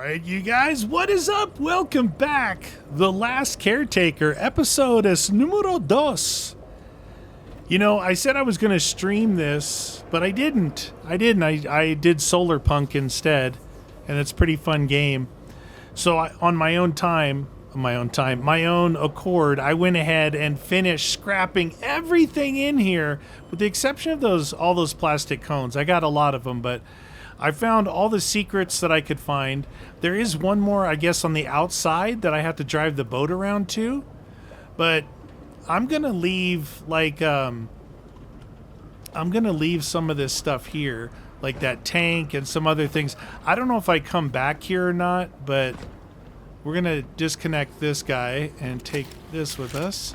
right, you guys, what is up? Welcome back. The Last Caretaker, episode es numero dos. You know, I said I was going to stream this, but I didn't. I did Solar Punk instead, and it's a pretty fun game. So on my own accord, I went ahead and finished scrapping everything in here, with the exception of all those plastic cones. I got a lot of them, but I found all the secrets that I could find. There is one more, I guess, on the outside that I have to drive the boat around to, but I'm gonna leave I'm gonna leave some of this stuff here, like that tank and some other things. I don't know if I come back here or not, but we're gonna disconnect this guy and take this with us.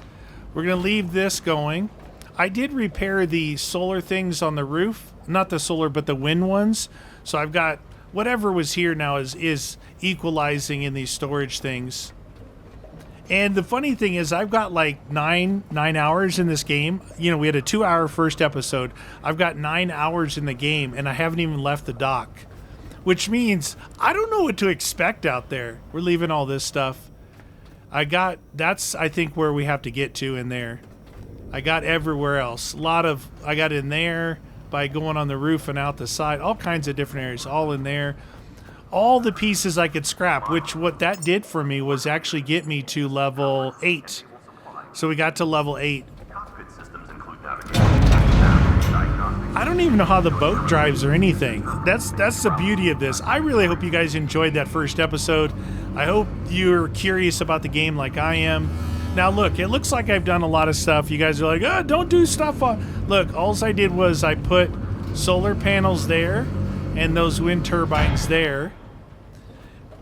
We're gonna leave this going. I did repair the solar things on the roof, not the solar, but the wind ones. So I've got whatever was here now is equalizing in these storage things. And the funny thing is, I've got like nine hours in this game. You know, we had a 2-hour first episode. I've got 9 hours in the game, and I haven't even left the dock, which means I don't know what to expect out there. We're leaving all this stuff. That's I think where we have to get to in there. I got everywhere else. I got in there by going on the roof and out the side, all kinds of different areas, all in there. All the pieces I could scrap, which what that did for me was actually get me to level 8. So we got to level 8. I don't even know how the boat drives or anything. That's the beauty of this. I really hope you guys enjoyed that first episode. I hope you're curious about the game like I am. Now look, it looks like I've done a lot of stuff. You guys are like, oh, don't do stuff on. Look, all I did was I put solar panels there and those wind turbines there.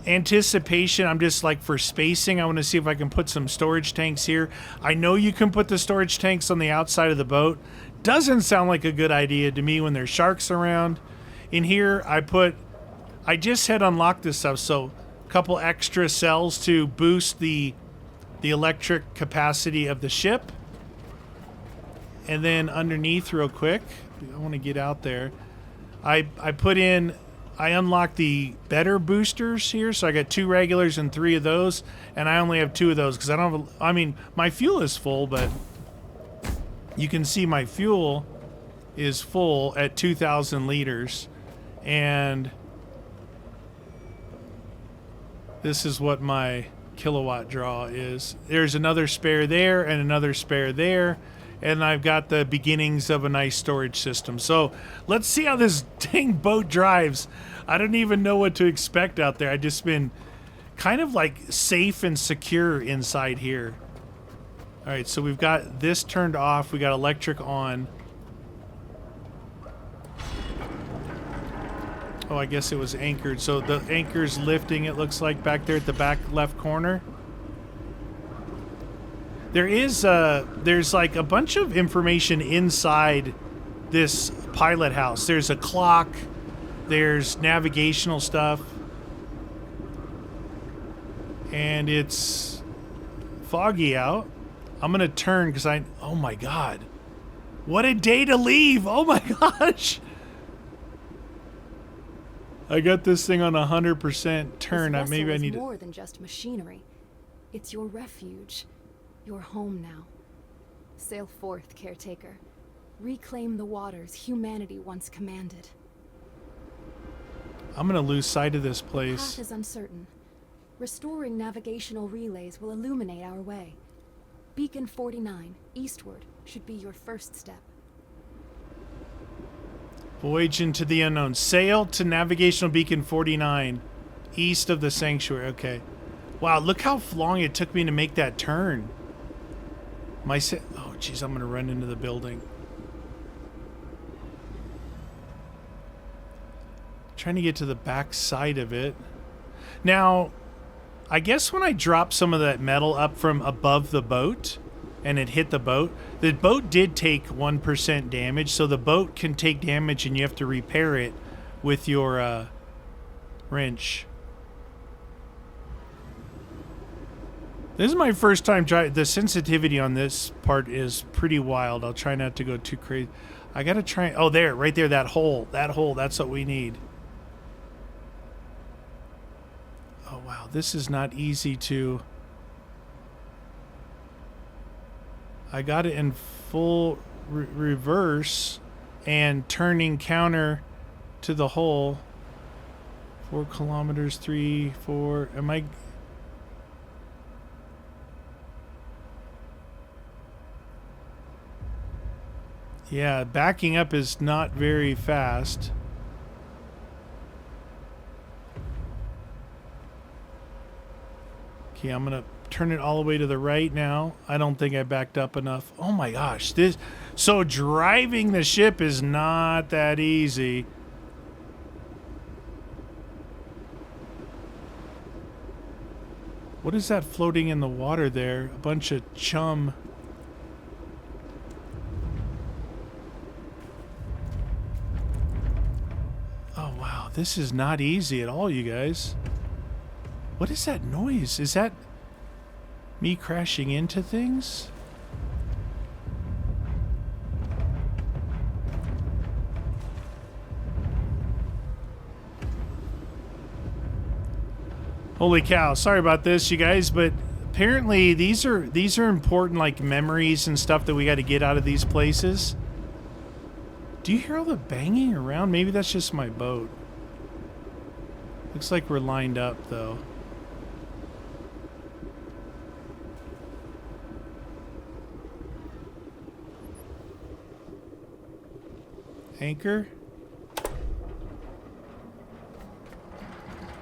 Anticipation, I'm just like for spacing, I want to see if I can put some storage tanks here. I know you can put the storage tanks on the outside of the boat. Doesn't sound like a good idea to me when there's sharks around. In here, I just had unlocked this stuff, so a couple extra cells to boost the electric capacity of the ship. And then underneath real quick, I want to get out there. I unlocked the better boosters here, so I got 2 regulars and 3 of those, and I only have 2 of those because my fuel is full, but you can see my fuel is full at 2,000 liters, and this is what my kilowatt draw is. There's another spare there and another spare there, and I've got the beginnings of a nice storage system. So let's see how this dang boat drives. I don't even know what to expect out there. I've just been kind of like safe and secure inside here. All right, so we've got this turned off. We got electric on. Oh, I guess it was anchored. So the anchor's lifting, it looks like, back there at the back left corner. There's like a bunch of information inside this pilot house. There's a clock, there's navigational stuff, and it's foggy out. I'm gonna turn because oh my god, what a day to leave. Oh my gosh, I got this thing on 100% turn. Maybe I need more than just machinery. It's your refuge. Your home now. Sail forth, Caretaker. Reclaim the waters humanity once commanded. I'm gonna lose sight of this The place. path is uncertain. Restoring navigational relays will illuminate our way. Beacon 49, eastward, should be your first step. Voyage into the unknown. Sail to navigational beacon 49, east of the sanctuary. Okay. Wow, look how long it took me to make that turn. Oh, jeez, I'm going to run into the building. Trying to get to the back side of it. Now, I guess when I dropped some of that metal up from above the boat and it hit the boat did take 1% damage, so the boat can take damage and you have to repair it with your wrench. This is my first time driving. The sensitivity on this part is pretty wild. I'll try not to go too crazy. I gotta try. Oh, there, right there, that hole. That hole, that's what we need. Oh, wow. This is not easy to... I got it in full reverse and turning counter to the hole. 4 kilometers, 3, 4. Am I... Yeah, backing up is not very fast. Okay, I'm gonna turn it all the way to the right now. I don't think I backed up enough. Oh my gosh, this... So driving the ship is not that easy. What is that floating in the water there? A bunch of chum. Oh wow, this is not easy at all, you guys. What is that noise? Is that me crashing into things? Holy cow, sorry about this, you guys, but apparently these are important, like, memories and stuff that we got to get out of these places. Do you hear all the banging around? Maybe that's just my boat. Looks like we're lined up, though. Anchor?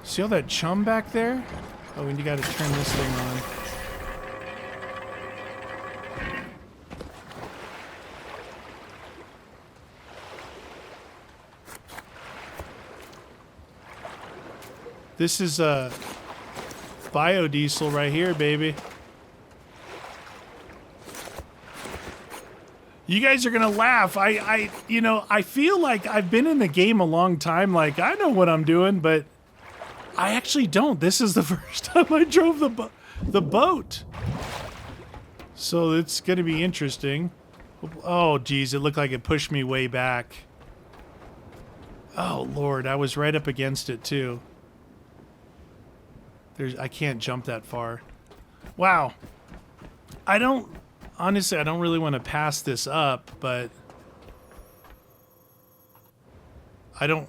See all that chum back there? Oh, and you gotta turn this thing on. This is a biodiesel right here, baby. You guys are gonna laugh. You know, I feel like I've been in the game a long time. Like, I know what I'm doing, but I actually don't. This is the first time I drove the boat. So it's gonna be interesting. Oh, geez, it looked like it pushed me way back. Oh, Lord, I was right up against it, too. I can't jump that far. Wow. Honestly, I don't really want to pass this up, but I don't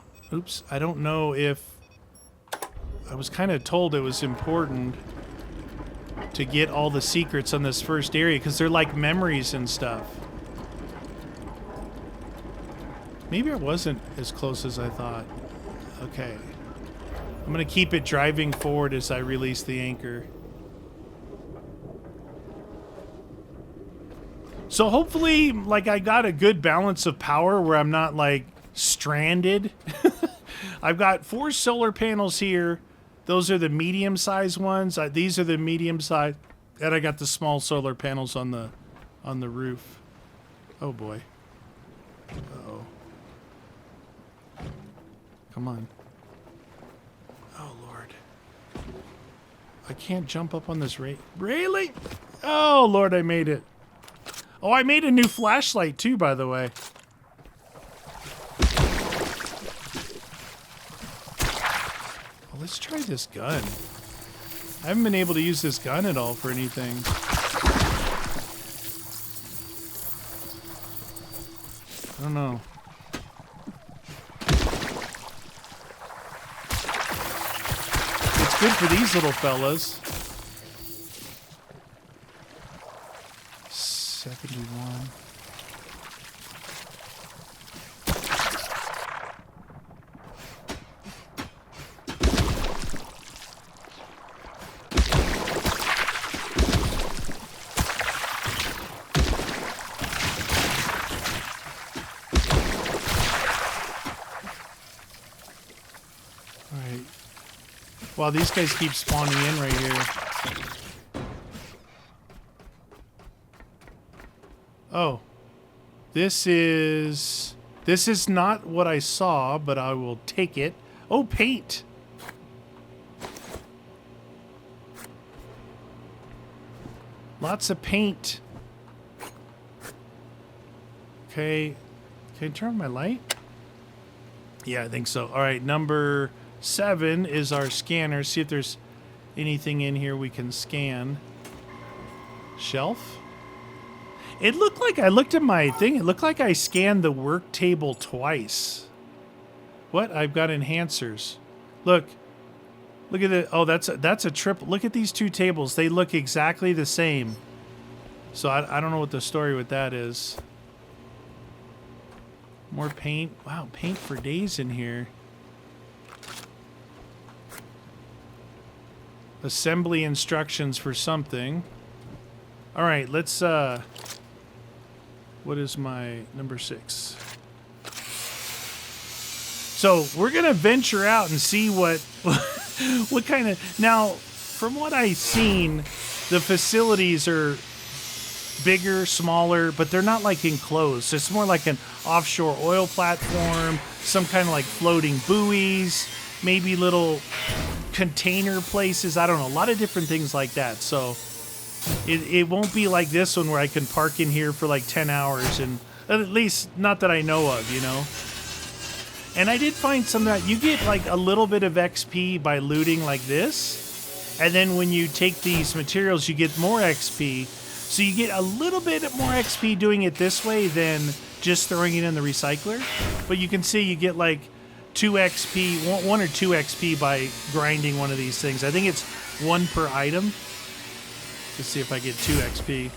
know if... I was kind of told it was important to get all the secrets on this first area, because they're like memories and stuff. Maybe I wasn't as close as I thought. Okay. I'm going to keep it driving forward as I release the anchor. So hopefully, like, I got a good balance of power where I'm not, like, stranded. I've got 4 solar panels here. Those are the medium-sized ones. These are the medium-sized. And I got the small solar panels on the roof. Oh, boy. Uh-oh. Come on. Oh, Lord. I can't jump up on this Really? Oh, Lord, I made it. Oh, I made a new flashlight, too, by the way. Well, let's try this gun. I haven't been able to use this gun at all for anything. I don't know. It's good for these little fellas. 71. Alright. Wow, these guys keep spawning in right here. Oh. This is not what I saw, but I will take it. Oh, paint! Lots of paint. Okay. Can I turn on my light? Yeah, I think so. Alright, number 7 is our scanner. See if there's... anything in here we can scan. Shelf? It looked like, I looked at my thing, it looked like I scanned the work table twice. What? I've got enhancers. Look. Look at it. Oh, that's a triple. Look at these two tables. They look exactly the same. So I don't know what the story with that is. More paint. Wow, paint for days in here. Assembly instructions for something. All right, let's what is my number 6? So we're gonna venture out and see what what kind of, now from what I've seen, the facilities are bigger, smaller, but they're not like enclosed. It's more like an offshore oil platform, some kind of like floating buoys, maybe little container places. I don't know, a lot of different things like that. So it won't be like this one where I can park in here for like 10 hours, and at least not that I know of, you know. And I did find some that you get like a little bit of XP by looting like this. And then when you take these materials, you get more XP. So you get a little bit more XP doing it this way than just throwing it in the recycler. But you can see you get like 2 XP, 1 or 2 XP by grinding one of these things. I think it's 1 per item. Let's see if I get 2 XP.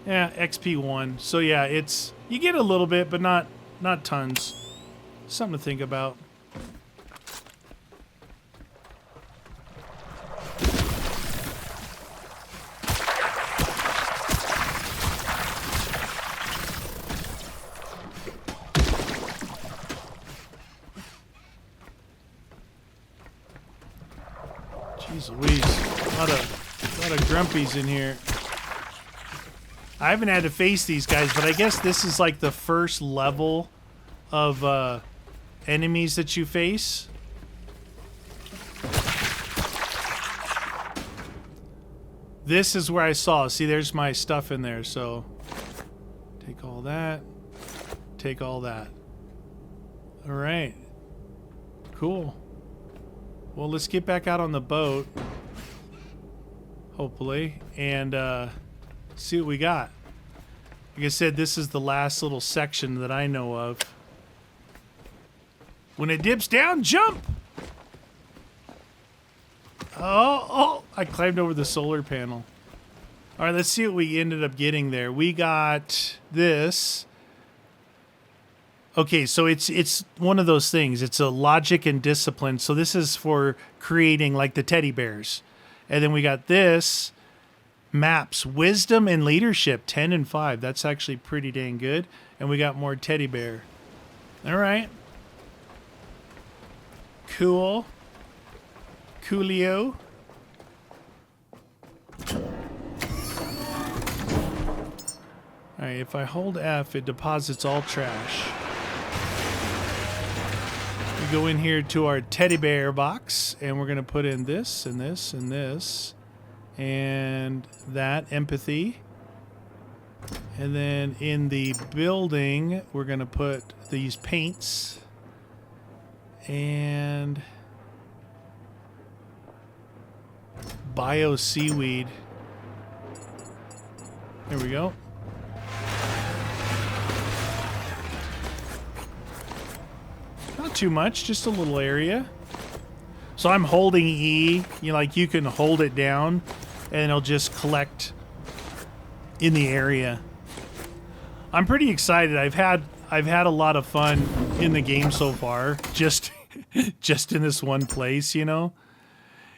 Yeah, XP 1. So yeah, it's, you get a little bit, but not tons. Something to think about. Jeez Louise, a lot of grumpies in here. I haven't had to face these guys, but I guess this is like the first level of enemies that you face. This is where I saw. See, there's my stuff in there. So take all that. Take all that. All right. Cool. Well, let's get back out on the boat. Hopefully. And see what we got. Like I said, this is the last little section that I know of. When it dips down, jump! Oh, I climbed over the solar panel. All right, let's see what we ended up getting there. We got this. Okay, so it's one of those things. It's a logic and discipline. So this is for creating like the teddy bears. And then we got this. Maps, wisdom and leadership, 10 and 5. That's actually pretty dang good. And we got more teddy bear. All right. Cool. Coolio. Alright, if I hold F, it deposits all trash. We go in here to our teddy bear box, and we're going to put in this, and this, and this, and that, empathy. And then in the building, we're going to put these paints. And bio seaweed. There we go. Not too much, just a little area. So I'm holding E. You know, like you can hold it down, and it'll just collect in the area. I'm pretty excited. I've had a lot of fun in the game so far, just in this one place, you know.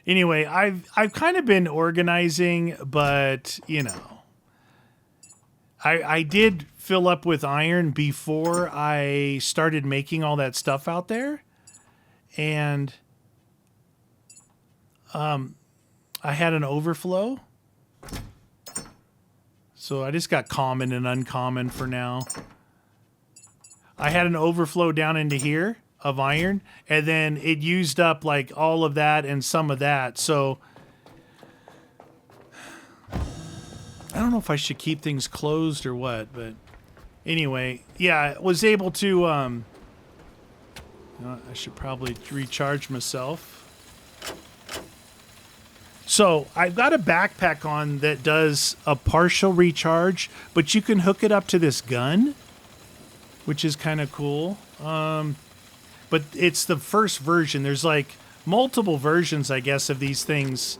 Anyway, I've kind of been organizing, but you know, I did fill up with iron before I started making all that stuff out there, and I had an overflow. So I just got common and uncommon for now. I had an overflow down into here of iron, and then it used up like all of that and some of that. So I don't know if I should keep things closed or what, but anyway, yeah, I was able to, you know, I should probably recharge myself. So I've got a backpack on that does a partial recharge, but you can hook it up to this gun, which is kind of cool. But it's the first version. There's like multiple versions, I guess, of these things.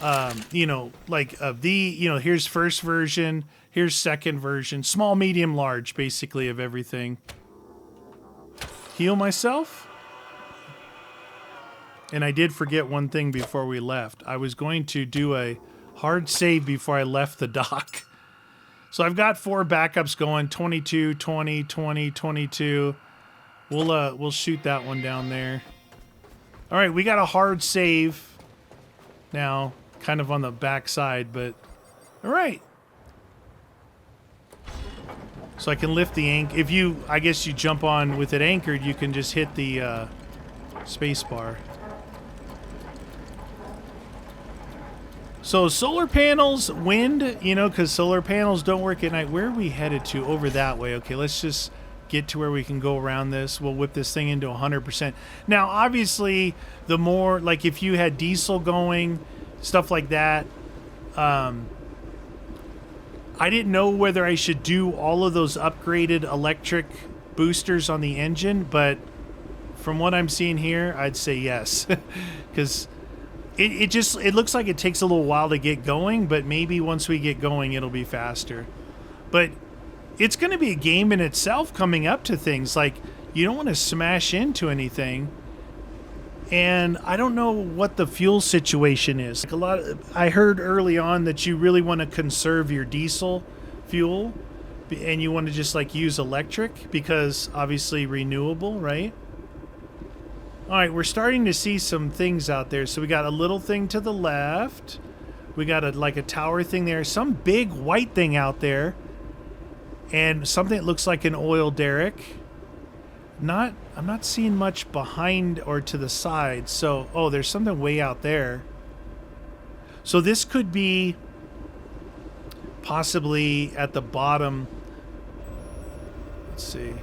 Like of here's first version, here's second version, small, medium, large, basically of everything. Heal myself. And I did forget one thing before we left. I was going to do a hard save before I left the dock. So I've got 4 backups going, 22, 20, 20, 22. We'll shoot that one down there. All right, we got a hard save now, kind of on the back side, but all right. So I can lift the anchor. If you, I guess you jump on with it anchored, you can just hit the space bar. So solar panels, wind, because solar panels don't work at night. Where are we headed to? Over that way. Okay, let's just get to where we can go around this. We'll whip this thing into 100%. Now, obviously, the more, like if you had diesel going, stuff like that, I didn't know whether I should do all of those upgraded electric boosters on the engine, but from what I'm seeing here, I'd say yes. Because it looks like it takes a little while to get going, but maybe once we get going, it'll be faster. But it's going to be a game in itself coming up to things. Like, you don't want to smash into anything. And I don't know what the fuel situation is. Like I heard early on that you really want to conserve your diesel fuel, and you want to just like use electric because obviously renewable, right? All right, we're starting to see some things out there. So we got a little thing to the left. We got a tower thing there. Some big white thing out there. And something that looks like an oil derrick. I'm not seeing much behind or to the side. So, there's something way out there. So this could be possibly at the bottom. Let's see.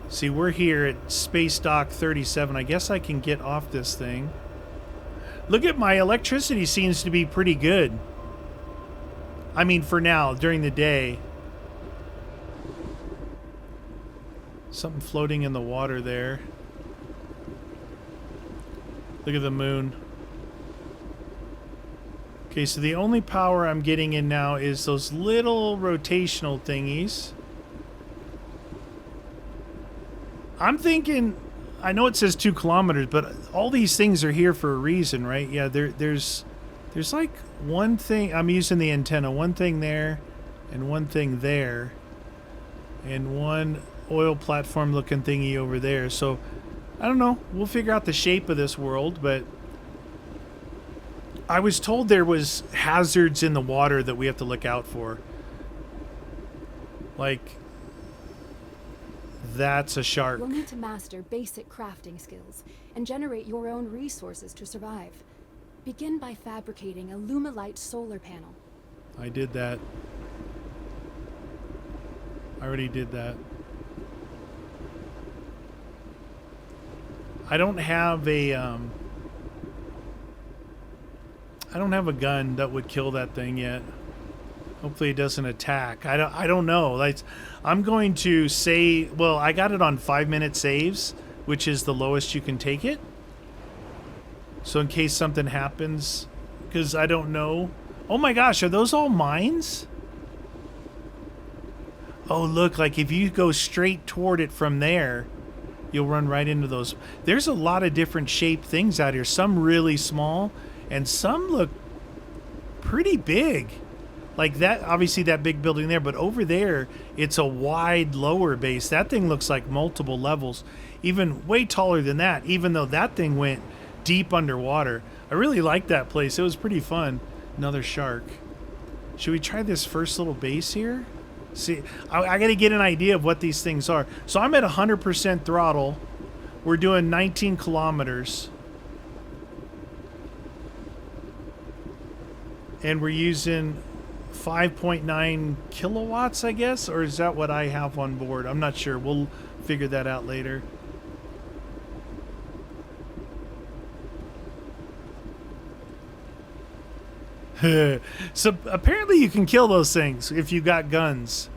See, we're here at Space Dock 37. I guess I can get off this thing. Look at my electricity seems to be pretty good. I mean, for now, during the day. Something floating in the water there. Look at the moon. Okay, so the only power I'm getting in now is those little rotational thingies. I'm thinking, I know it says 2 kilometers, but all these things are here for a reason, right? Yeah, there's like one thing, I'm using the antenna, one thing there, and one thing there, and one oil platform looking thingy over there. So, I don't know, we'll figure out the shape of this world, but I was told there was hazards in the water that we have to look out for. Like, that's a shark. You'll need to master basic crafting skills and generate your own resources to survive. Begin by fabricating a Lumalite solar panel. I did that. I already did that. I don't have a gun that would kill that thing yet. Hopefully it doesn't attack. I don't know. Like, I'm going to say, well, I got it on 5-minute saves, which is the lowest you can take it. So in case something happens, because I don't know. Oh my gosh, are those all mines? Oh, look, like if you go straight toward it from there, you'll run right into those. There's a lot of different shaped things out here. Some really small, and some look pretty big. Like that, obviously that big building there, but over there, it's a wide lower base. That thing looks like multiple levels, even way taller than that, even though that thing went deep underwater. I really liked that place. It was pretty fun. Another shark. Should we try this first little base here? See, I got to get an idea of what these things are. So I'm at 100% throttle. We're doing 19 kilometers. And we're using 5.9 kilowatts, I guess? Or is that what I have on board? I'm not sure. We'll figure that out later. So apparently you can kill those things if you got guns.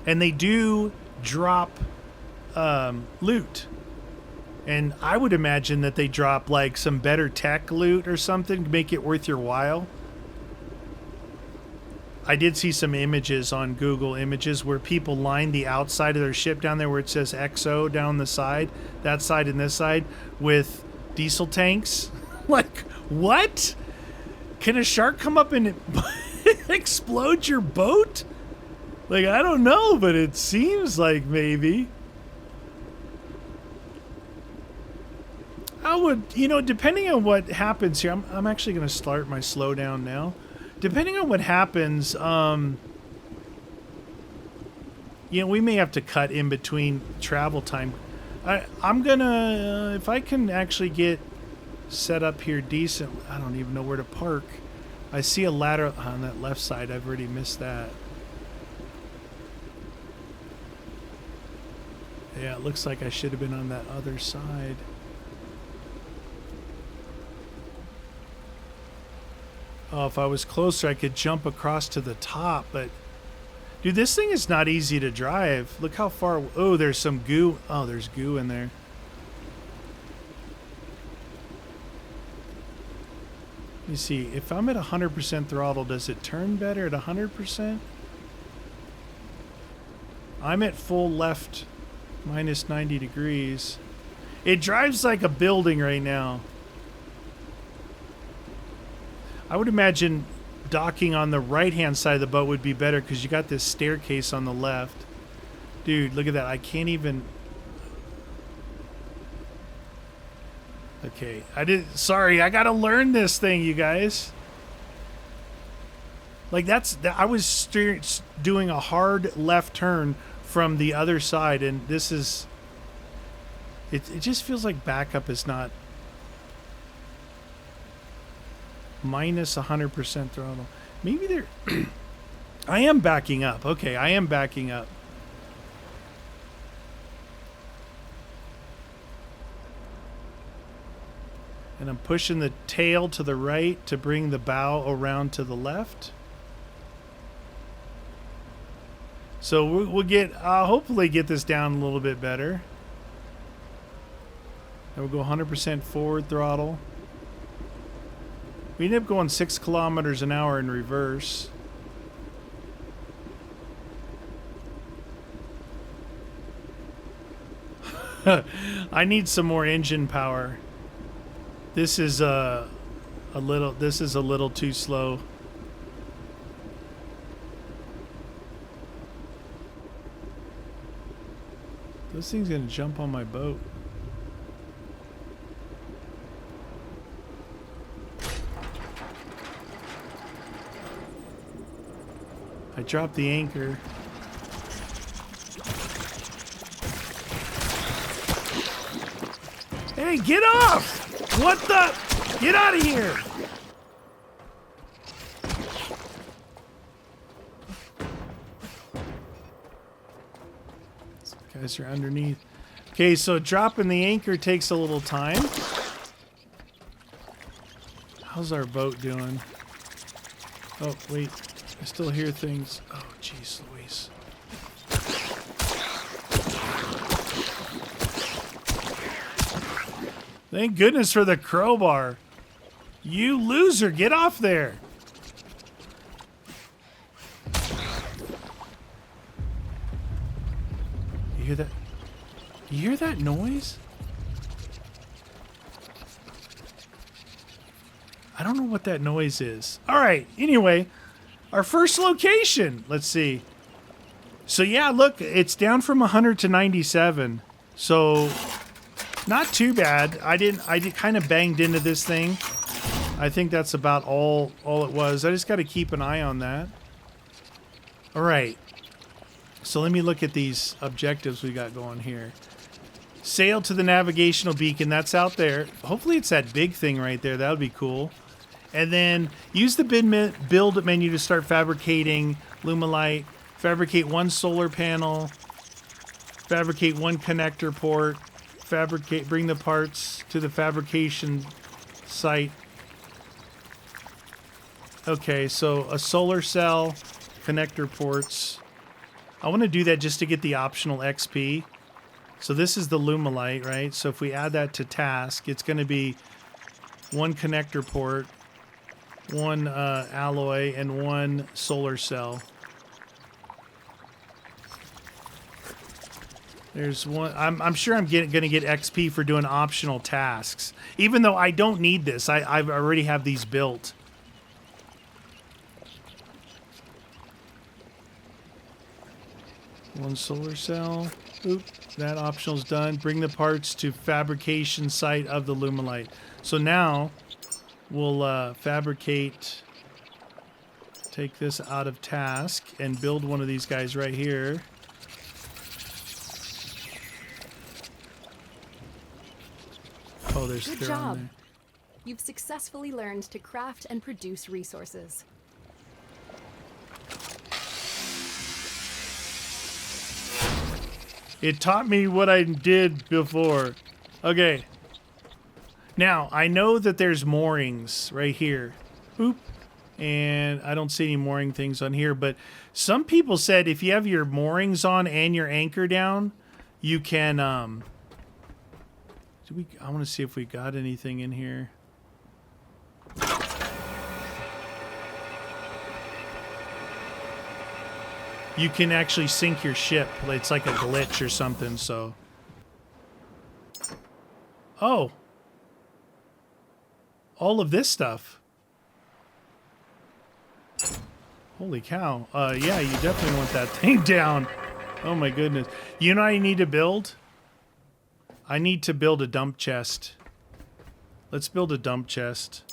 And they do drop loot. And I would imagine that they drop like some better tech loot or something to make it worth your while. I did see some images on Google Images where people line the outside of their ship down there where it says XO down the side, that side and this side, with diesel tanks. Like, what? Can a shark come up and explode your boat? Like, I don't know, but it seems like maybe. I would, depending on what happens here, I'm actually going to start my slowdown now. Depending on what happens, we may have to cut in between travel time. I'm going to, if I can actually get set up here decent, I don't even know where to park. I see a ladder on that left side. I've already missed that. Yeah, it looks like I should have been on that other side. Oh, if I was closer, I could jump across to the top, but... Dude, this thing is not easy to drive. Look how far... Oh, there's some goo. Oh, there's goo in there. Let me see. If I'm at 100% throttle, does it turn better at 100%? I'm at full left, minus 90 degrees. It drives like a building right now. I would imagine docking on the right-hand side of the boat would be better because you got this staircase on the left. Dude, look at that. I can't even... Okay, sorry, I gotta learn this thing, you guys. Like, I was doing a hard left turn from the other side, and this is... It just feels like backup is not... Minus 100% throttle. Maybe they're... I am backing up. Okay, I am backing up. And I'm pushing the tail to the right to bring the bow around to the left. So we'll get... hopefully get this down a little bit better. And we'll go 100% forward throttle. We ended up going 6 kilometers an hour in reverse. I need some more engine power. This is a little too slow. This thing's gonna jump on my boat. I dropped the anchor. Hey, get off! What the? Get out of here! Some guys are underneath. Okay, so dropping the anchor takes a little time. How's our boat doing? Oh, wait. I still hear things. Oh, jeez, Louise. Thank goodness for the crowbar. You loser, get off there. You hear that? You hear that noise? I don't know what that noise is. All right, anyway. Our first location. Let's see. So yeah, look, it's down from 100 to 97. So not too bad. I kind of banged into this thing. I think that's about all it was. I just got to keep an eye on that. All right. So let me look at these objectives we got going here. Sail to the navigational beacon. That's out there. Hopefully it's that big thing right there. That would be cool. And then use the build menu to start fabricating Lumalite. Fabricate 1 solar panel. Fabricate 1 connector port. Bring the parts to the fabrication site. Okay, so a solar cell, connector ports. I want to do that just to get the optional XP. So this is the Lumalite, right? So if we add that to task, it's going to be one connector port, one alloy, and one solar cell. There's one. I'm sure I'm going to get XP for doing optional tasks, even though I don't need this. I already have these built. One solar cell. Oop, that optional's done. Bring the parts to fabrication site of the Lumalite. So now we'll fabricate. Take this out of task and build one of these guys right here. Oh, there's Good job. You've successfully learned to craft and produce resources. It taught me what I did before. Okay. Now, I know that there's moorings right here. Oop. And I don't see any mooring things on here, but some people said if you have your moorings on and your anchor down, you can, I want to see if we got anything in here. You can actually sink your ship. It's like a glitch or something, so. Oh. All of this stuff. Holy cow. Yeah, you definitely want that thing down. Oh my goodness. You know what I need to build? I need to build a dump chest. Let's build a dump chest.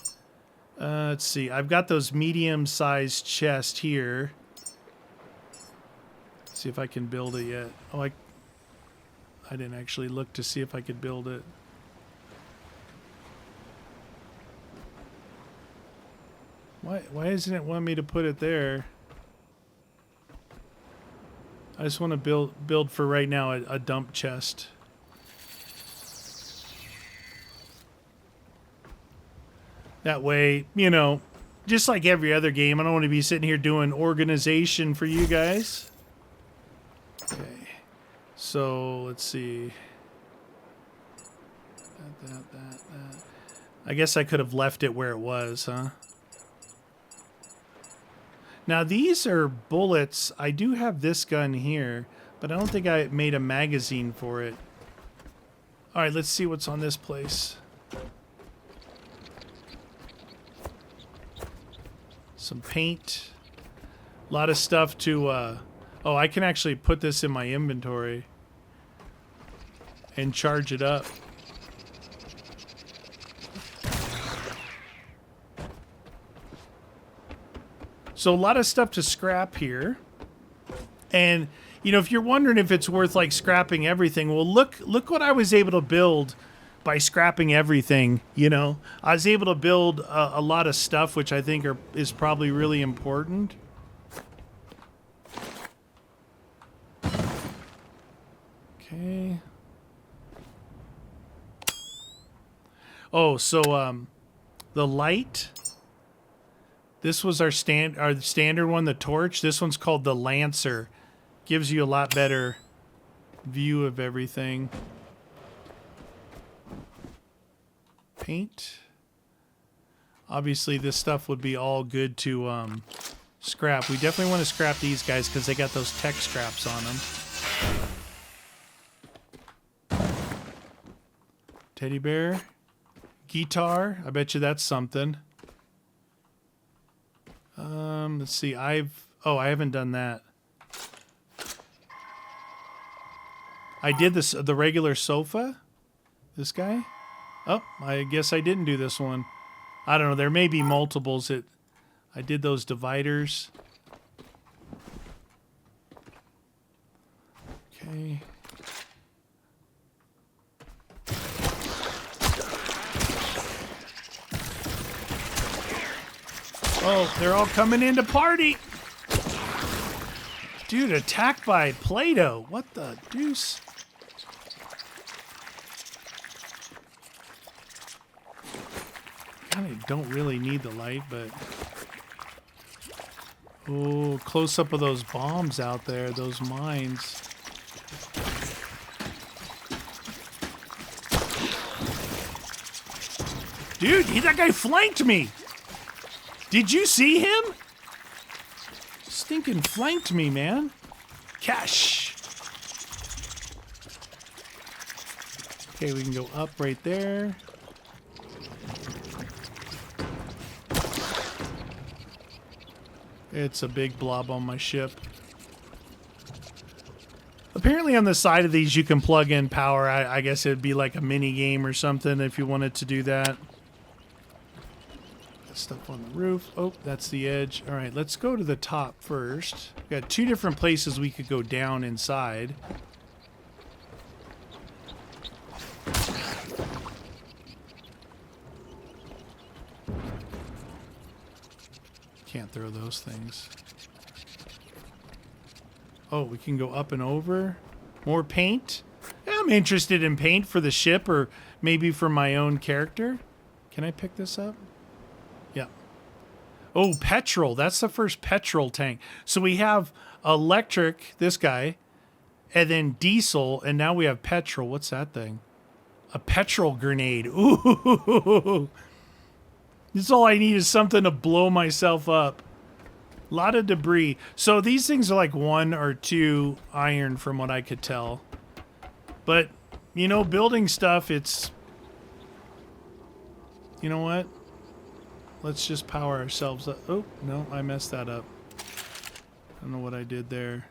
Let's see. I've got those medium-sized chests here. See if I can build it yet. Oh, I didn't actually look to see if I could build it. Why isn't it want me to put it there? I just want to build for right now a dump chest. That way, you know, just like every other game, I don't want to be sitting here doing organization for you guys. Okay, so let's see. That. I guess I could have left it where it was, huh? Now these are bullets. I do have this gun here, but I don't think I made a magazine for it. All right, let's see what's on this place. Some paint. A lot of stuff to... oh, I can actually put this in my inventory and charge it up. So a lot of stuff to scrap here. And, you know, if you're wondering if it's worth, like, scrapping everything, well, look what I was able to build by scrapping everything, you know. I was able to build a lot of stuff, which I think is probably really important. Okay. Oh, so the light. This was our standard one, the torch. This one's called the Lancer. Gives you a lot better view of everything. Paint. Obviously, this stuff would be all good to scrap. We definitely want to scrap these guys because they got those tech scraps on them. Teddy bear. Guitar. I bet you that's something. Let's see. I haven't done that. I did the regular sofa. This guy. Oh, I guess I didn't do this one. I don't know. There may be multiples. I did those dividers. Okay. Oh, they're all coming in to party. Dude, attacked by Play-Doh. What the deuce? I don't really need the light, but Oh, close up of those bombs out there, those mines. Dude, that guy flanked me. Did you see him? Stinking flanked me, man. Cash. Okay, we can go up right there. It's a big blob on my ship. Apparently on the side of these you can plug in power. I guess it'd be like a mini game or something if you wanted to do that. Got stuff on the roof. Oh, that's the edge. All right, let's go to the top first. We've got two different places we could go down inside. Can't throw those things. Oh, we can go up and over. More paint. Yeah, I'm interested in paint for the ship or maybe for my own character. Can I pick this up? Yeah. Oh, petrol. That's the first petrol tank. So we have electric, this guy, and then diesel, and now we have petrol. What's that thing? A petrol grenade. Ooh. This all I need is something to blow myself up. A lot of debris. So these things are like 1 or 2 iron from what I could tell. But, you know, building stuff, it's... You know what? Let's just power ourselves up. Oh, no, I messed that up. I don't know what I did there.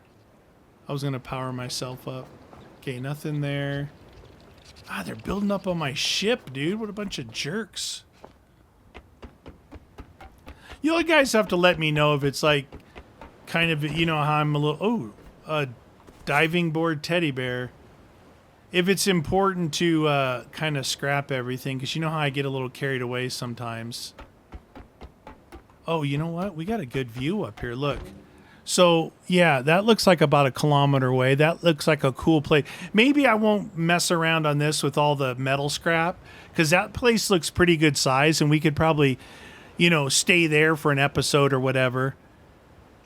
I was going to power myself up. Okay, nothing there. Ah, they're building up on my ship, dude. What a bunch of jerks. You guys have to let me know if it's like kind of, you know, how I'm a little... Oh, a diving board teddy bear. If it's important to kind of scrap everything, because you know how I get a little carried away sometimes. Oh, you know what? We got a good view up here. Look. So, yeah, that looks like about a kilometer away. That looks like a cool place. Maybe I won't mess around on this with all the metal scrap, because that place looks pretty good size, and we could probably, you know, stay there for an episode or whatever.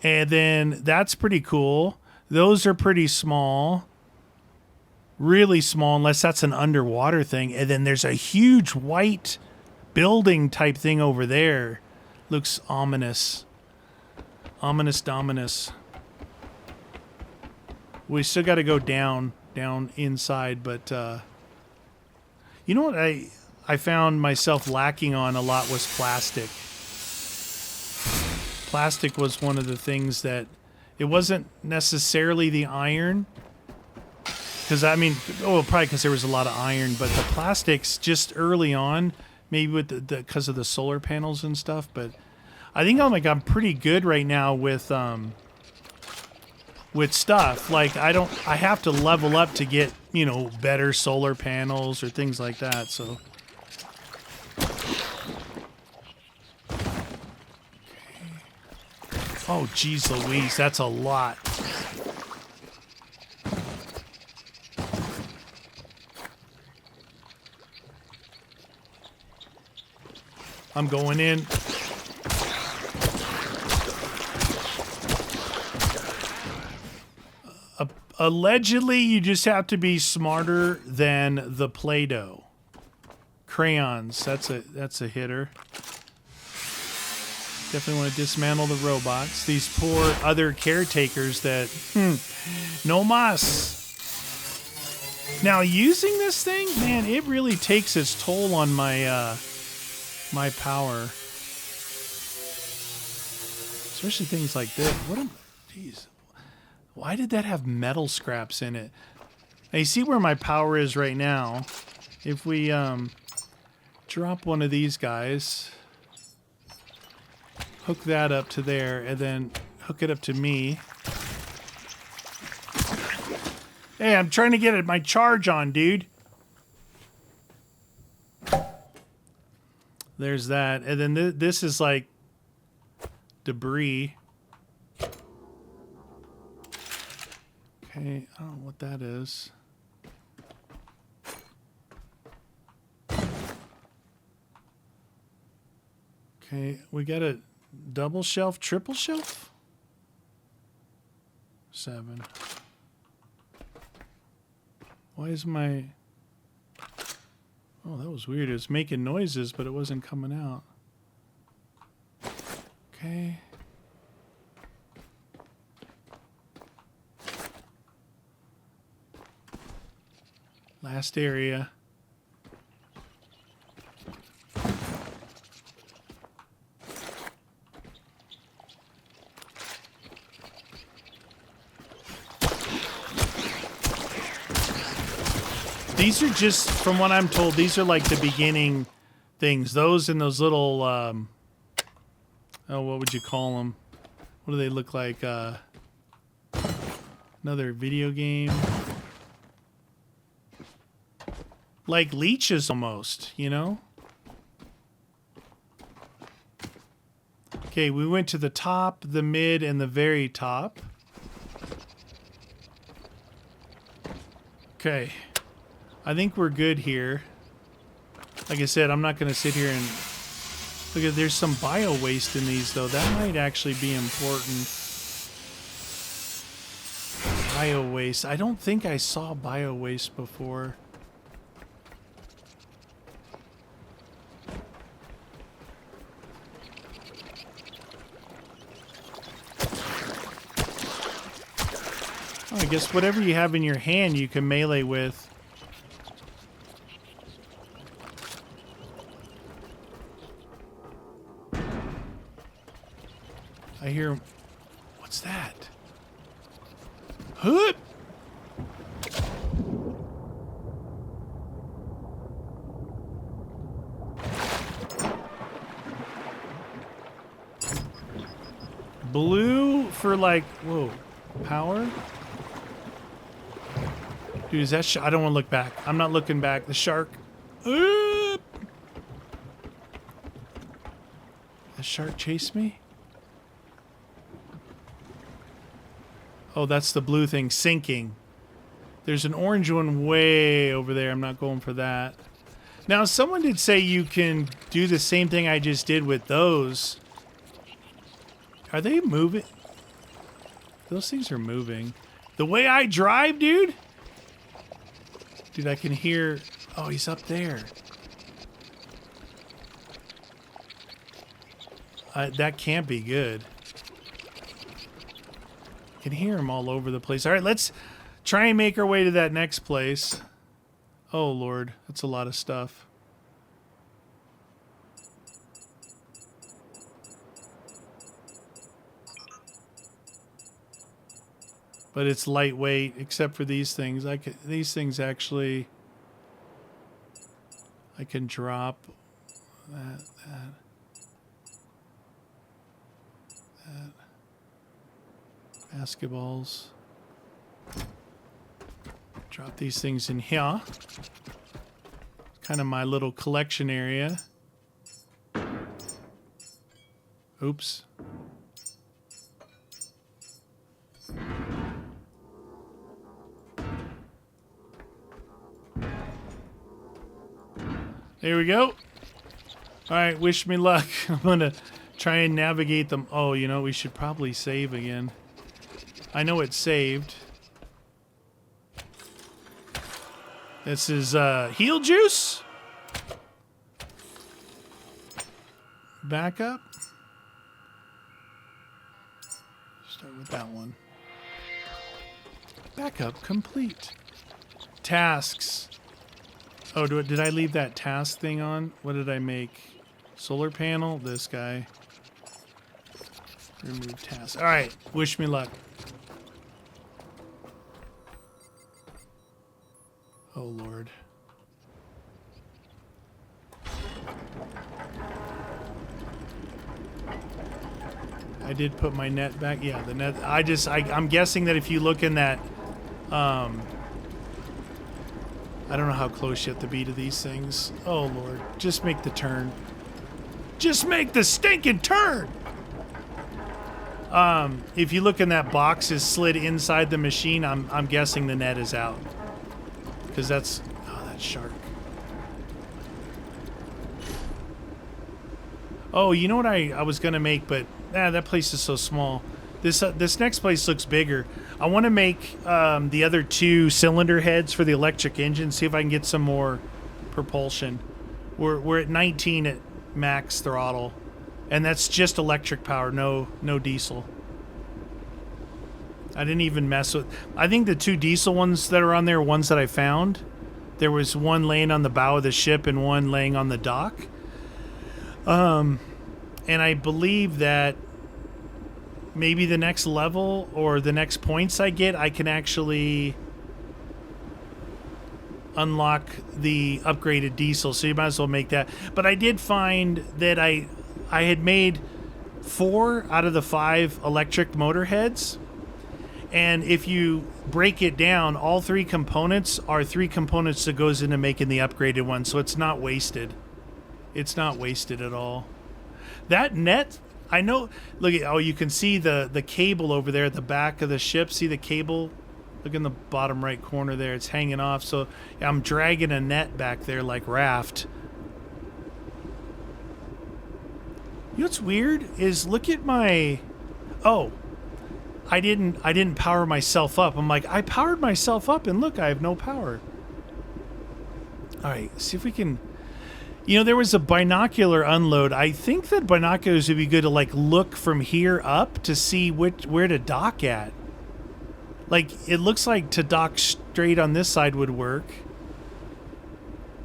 And then that's pretty cool. Those are pretty small. Really small, unless that's an underwater thing. And then there's a huge white building type thing over there. Looks ominous. Ominous dominus. We still got to go down inside, but you know what I found myself lacking on a lot was plastic. Plastic was one of the things that it wasn't necessarily the iron, because I mean, probably because there was a lot of iron, but the plastics just early on, maybe with the because of the solar panels and stuff. But I think I'm pretty good right now with stuff. Like I have to level up to get, you know, better solar panels or things like that. So. Oh, geez Louise, that's a lot. I'm going in. Allegedly, you just have to be smarter than the Play-Doh. Crayons, that's a hitter. Definitely want to dismantle the robots. These poor other caretakers that... no mas. Now, using this thing, man, it really takes its toll on my my power. Especially things like this. Jeez. Why did that have metal scraps in it? Now, you see where my power is right now. If we drop one of these guys... Hook that up to there, and then hook it up to me. Hey, I'm trying to get my charge on, dude. There's that. And then this is like debris. Okay, I don't know what that is. Okay, we got a double shelf, triple shelf? 7. Why is my... Oh, that was weird. It was making noises, but it wasn't coming out. Okay. Last area. These are just, from what I'm told, these are like the beginning things. Those and those little, oh, what would you call them? What do they look like? Another video game. Like leeches almost, you know? Okay, we went to the top, the mid, and the very top. Okay. I think we're good here. Like I said, I'm not going to sit here and... Look at, there's some bio waste in these, though. That might actually be important. Bio waste. I don't think I saw bio waste before. Oh, I guess whatever you have in your hand, you can melee with. I hear... What's that? Hood! Blue for like... Whoa. Power? Dude, is that... I don't want to look back. I'm not looking back. The shark... The shark chased me? Oh, that's the blue thing sinking. There's an orange one way over there. I'm not going for that. Now, someone did say you can do the same thing I just did with those. Are they moving? Those things are moving. The way I drive, dude? Dude, I can hear... Oh, he's up there. That can't be good. Can hear him all over the place. All right, let's try and make our way to that next place. Oh, Lord. That's a lot of stuff. But it's lightweight, except for these things. These things actually... I can drop that. Basketballs. Drop these things in here. Kind of my little collection area. Oops. There we go. All right, wish me luck. I'm gonna try and navigate them. Oh, you know, we should probably save again. I know it's saved. This is heal juice. Back up. Start with that one. Backup complete. Tasks. Oh, did I leave that task thing on? What did I make? Solar panel? This guy. Remove task. All right. Wish me luck. Oh, Lord. I did put my net back. Yeah, the net. I'm guessing that if you look in that, I don't know how close you have to be to these things. Oh, Lord. Just make the turn. Just make the stinking turn! If you look in that box is slid inside the machine, I'm guessing the net is out. Because that's... Oh, that shark. Oh, you know what I was going to make, but... that place is so small. This next place looks bigger. I want to make the other 2 cylinder heads for the electric engine. See if I can get some more propulsion. We're at 19 at max throttle, and that's just electric power, no diesel. I didn't even mess with. I think the 2 diesel ones that are on there are ones that I found. There was one laying on the bow of the ship and one laying on the dock. And I believe that maybe the next level or the next points I get, I can actually unlock the upgraded diesel. So you might as well make that. But I did find that I had made 4 out of the 5 electric motor heads. And if you break it down, all 3 components are 3 components that goes into making the upgraded one. So it's not wasted. It's not wasted at all. That net, I know, look at, oh, you can see the cable over there at the back of the ship. See the cable? Look in the bottom right corner there. It's hanging off. So I'm dragging a net back there like raft. You know what's weird is look at my, oh, I didn't power myself up. I'm like, I powered myself up and look, I have no power. All right, see if we can, you know, there was a binocular unload. I think that binoculars would be good to like look from here up to see where to dock at. Like, it looks like to dock straight on this side would work.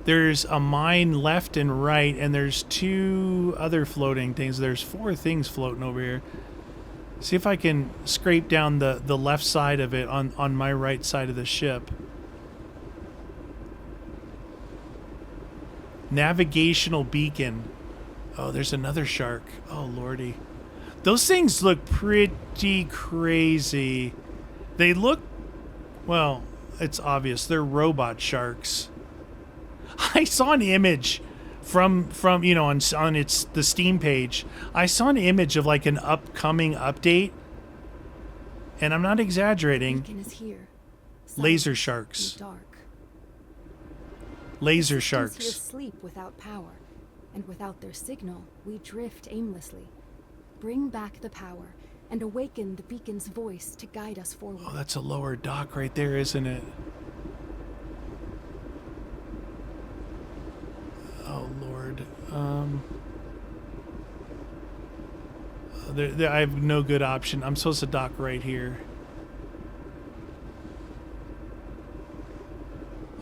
There's a mine left and right, and there's 2 other floating things. There's 4 things floating over here. See if I can scrape down the left side of it on my right side of the ship. Navigational beacon. Oh, there's another shark. Oh, lordy. Those things look pretty crazy. They look, well, it's obvious. They're robot sharks. I saw an image from you know, on the Steam page. I saw an image of like an upcoming update, and I'm not exaggerating. Beacon is here. Laser sharks. Dark. Laser Systems sharks. here sleep without power, and without their signal, we drift aimlessly. Bring back the power and awaken the beacon's voice to guide us forward. Oh, that's a lower dock right there, isn't it? Oh, Lord. I have no good option. I'm supposed to dock right here.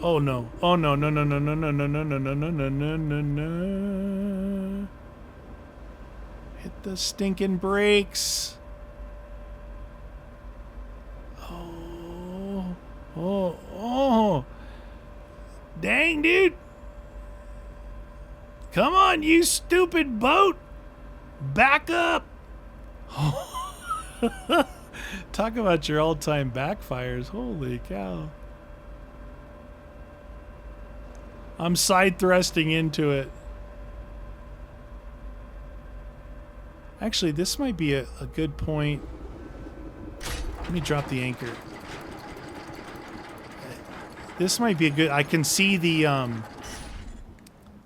Oh, no. Oh, no, no, no, no, no, no, no, no, no, no, no, no, no, no, no. Hit the stinking brakes. Oh. Dang, dude. Come on, you stupid boat. Back up. Talk about your all-time backfires. Holy cow. I'm side thrusting into it. Actually, this might be a good point. Let me drop the anchor. This might be a good... I can see the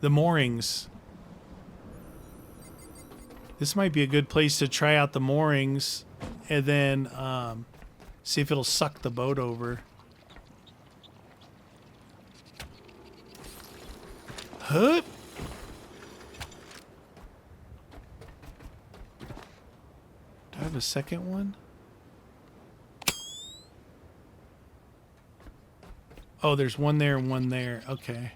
moorings. This might be a good place to try out the moorings and then see if it'll suck the boat over. Hup. Do I have a second one? Oh, there's one there and one there. Okay.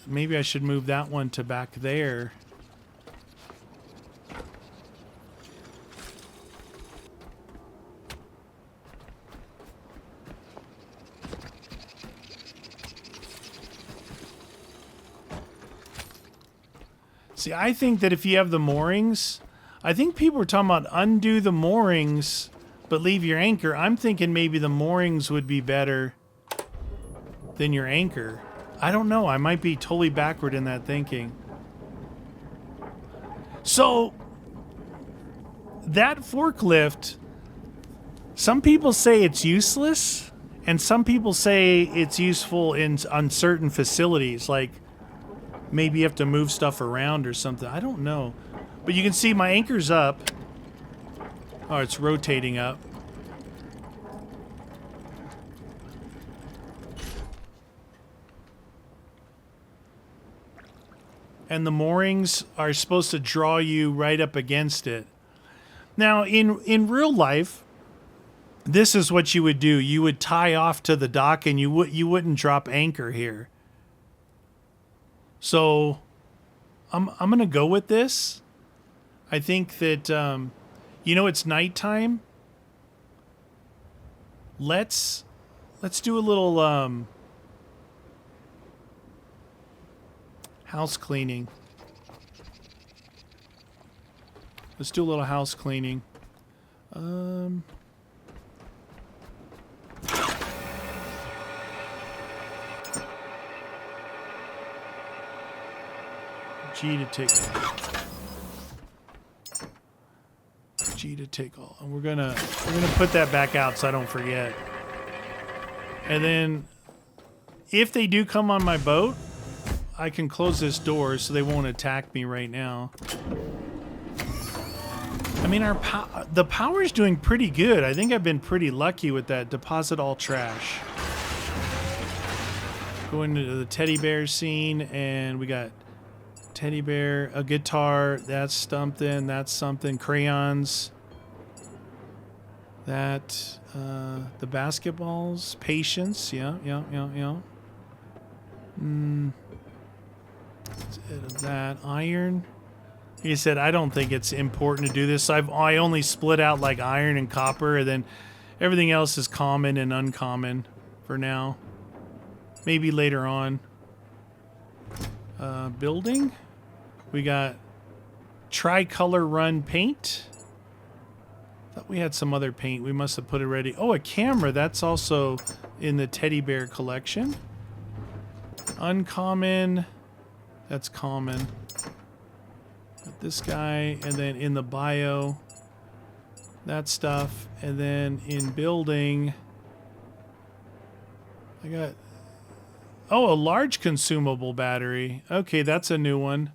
Maybe I should move that one to back there. See, I think that if you have the moorings, I think people were talking about undo the moorings, but leave your anchor. I'm thinking maybe the moorings would be better than your anchor. I don't know. I might be totally backward in that thinking. So, that forklift, some people say it's useless, and some people say it's useful in uncertain facilities, like maybe you have to move stuff around or something. I don't know. But you can see my anchor's up. Oh, it's rotating up. And the moorings are supposed to draw you right up against it. Now, in real life, this is what you would do. You would tie off to the dock, and you wouldn't drop anchor here. So, I'm gonna go with this. I think that it's nighttime. Let's do a little house cleaning. Let's do a little house cleaning. G to take all. And we're gonna put that back out so I don't forget. And then if they do come on my boat, I can close this door so they won't attack me right now. I mean, the power's doing pretty good. I think I've been pretty lucky with that. Deposit all trash. Go into the teddy bear scene, and we got teddy bear, a guitar, that's something, crayons. That, the basketballs, patience, yeah. That iron. He said, I don't think it's important to do this. I only split out like iron and copper, and then everything else is common and uncommon for now. Maybe later on. Building. We got tricolor run paint. Thought we had some other paint. We must have put it ready. Oh, a camera. That's also in the teddy bear collection. Uncommon. That's common. Got this guy, and then in the bio, that stuff, and then in building, I got, a large consumable battery. Okay, that's a new one.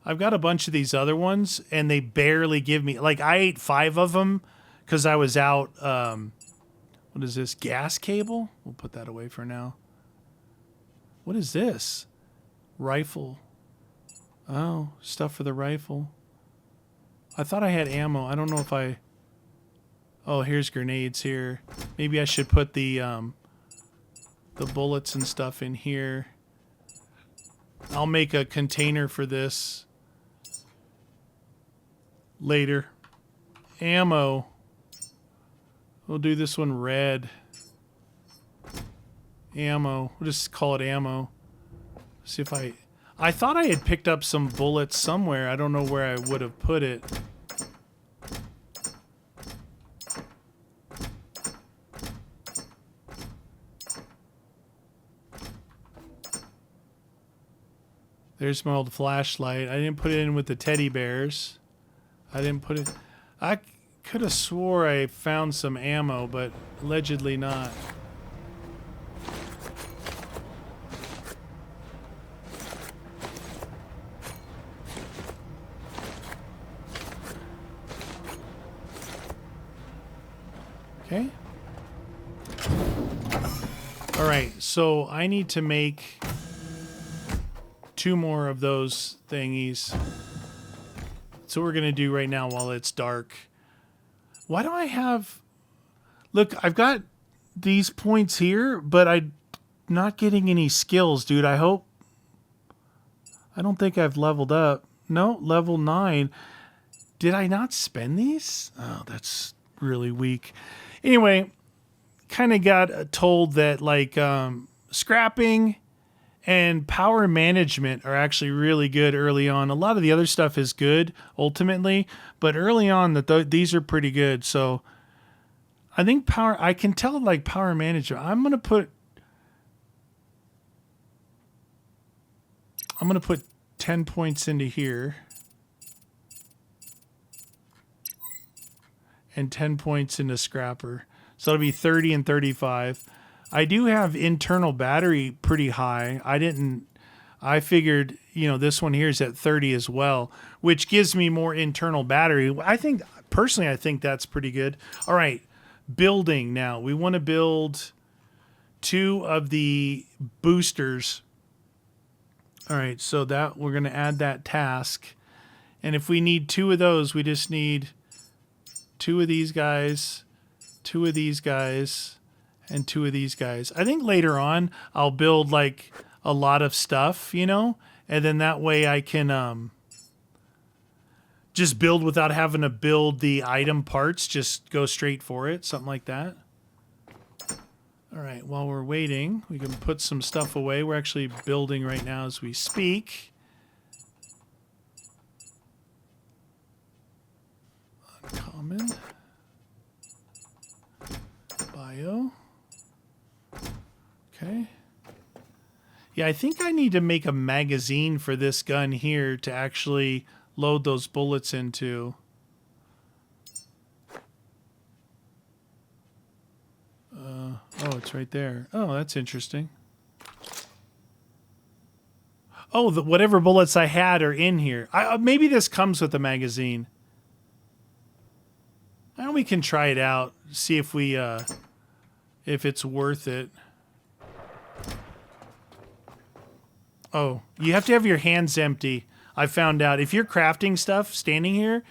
I've got a bunch of these other ones, and they barely give me, like, I ate 5 of them because I was out, what is this, gas cable? We'll put that away for now. What is this? Rifle. Oh, stuff for the rifle. I thought I had ammo. I don't know if I... Oh, here's grenades here. Maybe I should put the bullets and stuff in here. I'll make a container for this later. Ammo. We'll do this one red. Ammo. We'll just call it ammo. See if I thought I had picked up some bullets somewhere. I don't know where I would have put it. There's my old flashlight. I didn't put it in with the teddy bears. I didn't put it... I could have swore I found some ammo, but allegedly not. Okay. All right, so I need to make 2 more of those thingies. That's what we're going to do right now while it's dark. Why do I have... Look, I've got these points here, but I'm not getting any skills, dude. I hope... I don't think I've leveled up. No, level 9. Did I not spend these? Oh, that's really weak. Anyway, kind of got told that, like, scrapping and power management are actually really good early on. A lot of the other stuff is good ultimately, but early on these are pretty good. So I think I can tell, like, power management. I'm going to put 10 points into here and 10 points into scrapper. So it'll be 30 and 35. I do have internal battery pretty high. I figured, you know, this one here is at 30 as well, which gives me more internal battery. Personally, I think that's pretty good. All right, building now. We want to build 2 of the boosters. All right, so that we're going to add that task. And if we need 2 of those, we just need 2 of these guys, 2 of these guys, and 2 of these guys. I think later on I'll build like a lot of stuff, you know, and then that way I can just build without having to build the item parts, just go straight for it, something like that. All right, while we're waiting, we can put some stuff away. We're actually building right now as we speak. Uncommon. Bio. Okay. Yeah, I think I need to make a magazine for this gun here to actually load those bullets into. Oh, it's right there. Oh, that's interesting. Oh, whatever bullets I had are in here. Maybe this comes with the magazine. And we can try it out, see if we if it's worth it. Oh, you have to have your hands empty. I found out if you're crafting stuff standing here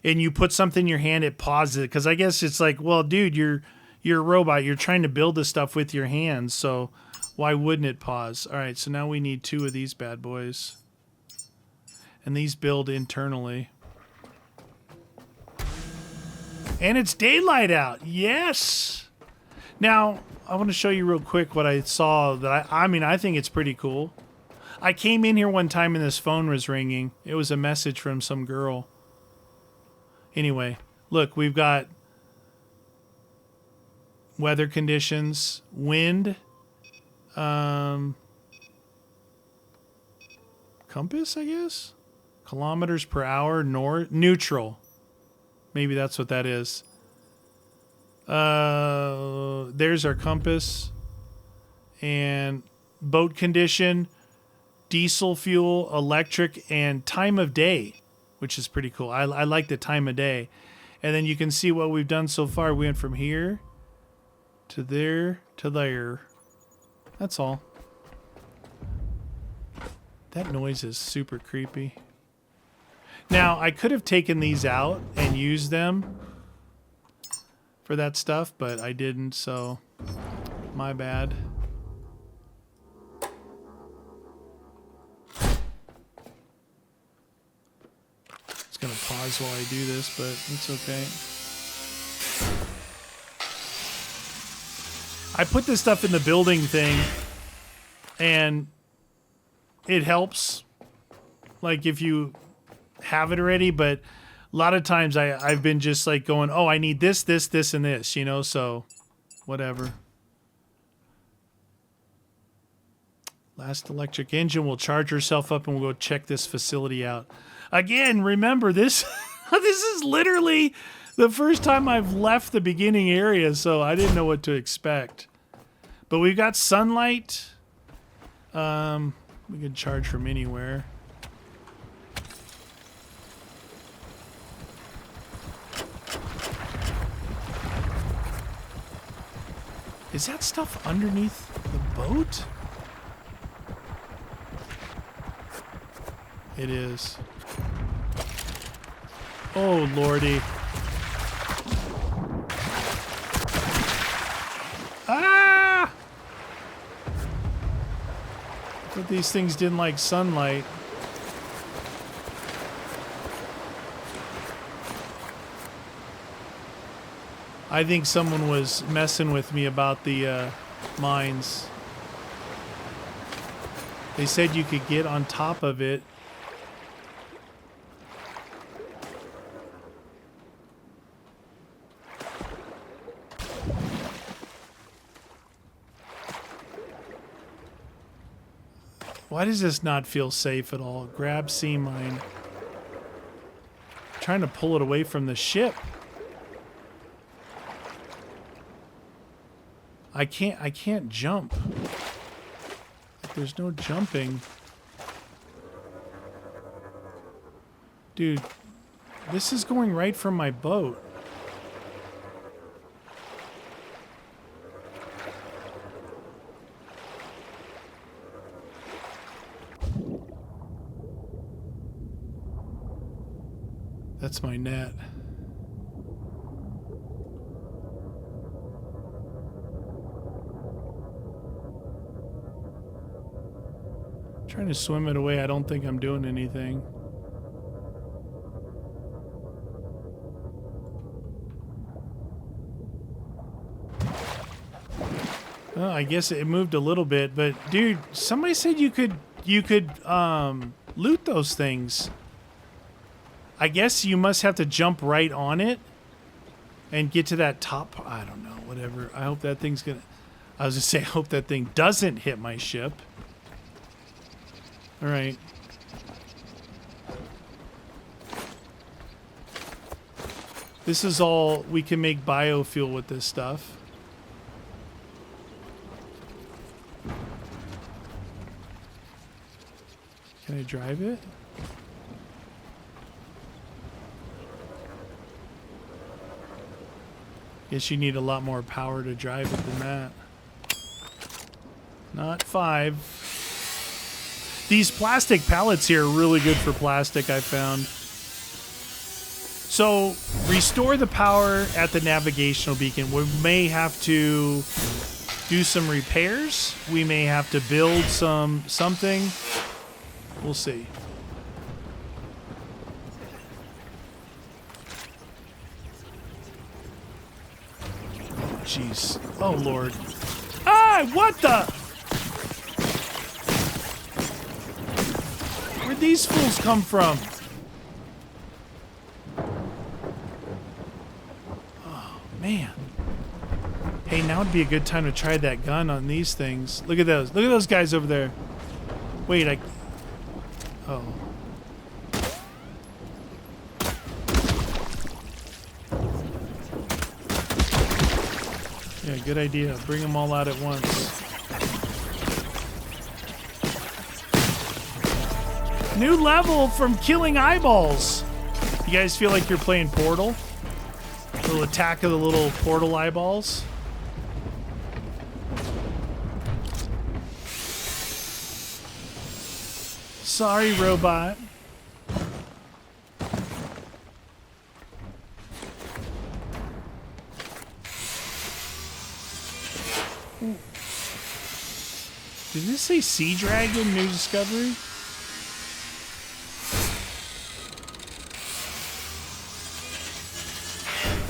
and you put something in your hand, it pauses it. Because I guess it's like, well, dude, you're a robot. You're trying to build this stuff with your hands, so why wouldn't it pause? All right, so now we need 2 of these bad boys. And these build internally. And it's daylight out. Yes! Now, I want to show you real quick what I saw that I think it's pretty cool. I came in here one time and this phone was ringing. It was a message from some girl. Anyway, look, we've got weather conditions, wind, compass, I guess? Kilometers per hour, neutral. Maybe that's what that is. There's our compass. And boat condition, diesel fuel, electric, and time of day, which is pretty cool. I like the time of day. And then you can see what we've done so far. We went from here to there to there. That's all. That noise is super creepy. Now, I could have taken these out and used them for that stuff, but I didn't, so my bad. It's going to pause while I do this, but it's okay. I put this stuff in the building thing, and it helps, like, if you have it already, but a lot of times I've been just like going, oh, I need this, this, this, and this, you know, so whatever. Last electric engine will charge herself up and we'll go check this facility out. Again, remember this, this is literally the first time I've left the beginning area, so I didn't know what to expect. But we've got sunlight. We can charge from anywhere. Is that stuff underneath the boat? It is. Oh, lordy. Ah! But these things didn't like sunlight. I think someone was messing with me about the mines. They said you could get on top of it. Why does this not feel safe at all? Grab sea mine. I'm trying to pull it away from the ship. I can't jump. There's no jumping. Dude, this is going right from my boat. That's my net. Trying to swim it away. I don't think I'm doing anything. Oh, I guess it moved a little bit, but dude, somebody said you could loot those things. I guess you must have to jump right on it and get to that top. I don't know, whatever. I hope that thing's gonna. I was gonna say, I hope that thing doesn't hit my ship. All right. This is all we can make biofuel with this stuff. Can I drive it? Guess you need a lot more power to drive it than that. Not 5. These plastic pallets here are really good for plastic, I found. So, restore the power at the navigational beacon. We may have to do some repairs. We may have to build something. We'll see. Jeez. Oh, Lord. Ah, what the? Where'd these fools come from? Oh, man. Hey, now would be a good time to try that gun on these things. Look at those. Look at those guys over there. Wait, oh. Yeah, good idea. Bring them all out at once. New level from killing eyeballs. You guys feel like you're playing Portal? Little attack of the little portal eyeballs. Sorry, robot. Did this say Sea Dragon New Discovery?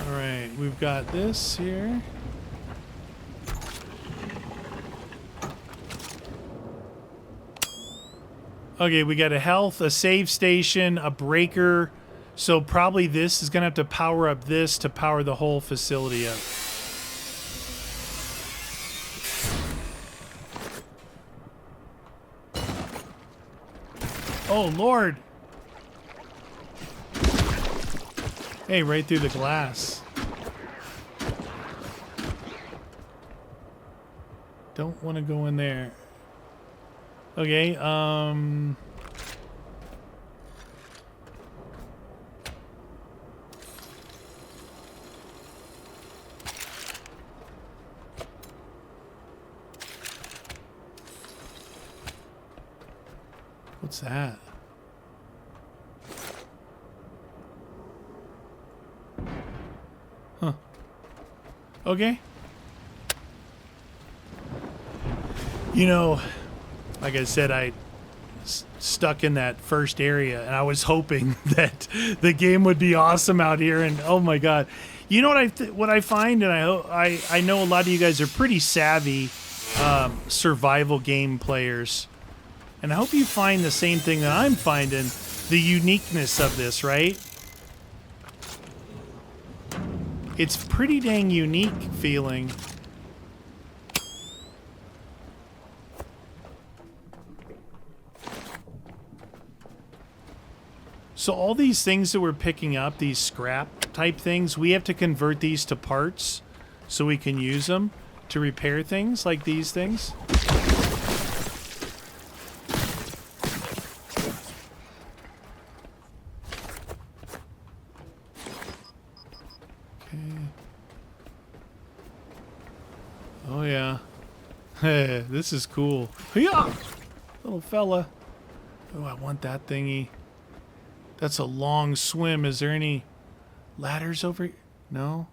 Alright, we've got this here. Okay, we got a health, a save station, a breaker. So probably this is going to have to power up this to power the whole facility up. Oh, Lord. Hey, right through the glass. Don't want to go in there. Okay, what's that? Huh. Okay. You know, like I said, I stuck in that first area, and I was hoping that the game would be awesome out here. And oh my God, you know what I find, and I know a lot of you guys are pretty savvy survival game players, and I hope you find the same thing that I'm finding, the uniqueness of this, right? It's pretty dang unique feeling. So all these things that we're picking up, these scrap type things, we have to convert these to parts so we can use them to repair things like these things. Okay. Oh yeah. Hey, this is cool. Yeah, little fella. Oh, I want that thingy. That's a long swim. Is there any ladders over here? No.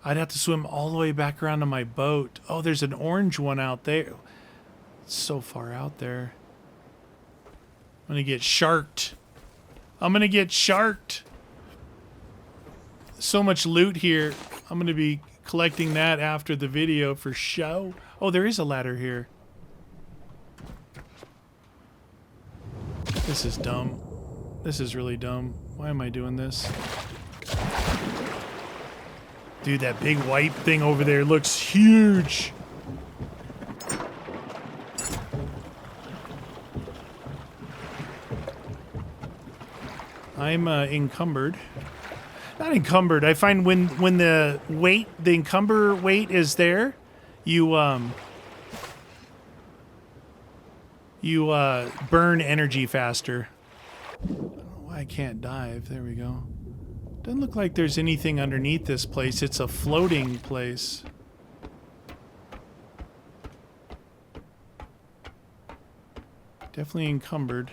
I'd have to swim all the way back around to my boat. Oh, there's an orange one out there. It's so far out there. I'm gonna get sharked. I'm gonna get sharked. So much loot here. I'm gonna be collecting that after the video for show. Oh, there is a ladder here. This is dumb. This is really dumb. Why am I doing this? Dude, that big white thing over there looks huge. I'm encumbered. Not encumbered. I find when the encumber weight is there, you burn energy faster. I don't know why I can't dive. There we go. Doesn't look like there's anything underneath this place. It's a floating place. Definitely encumbered.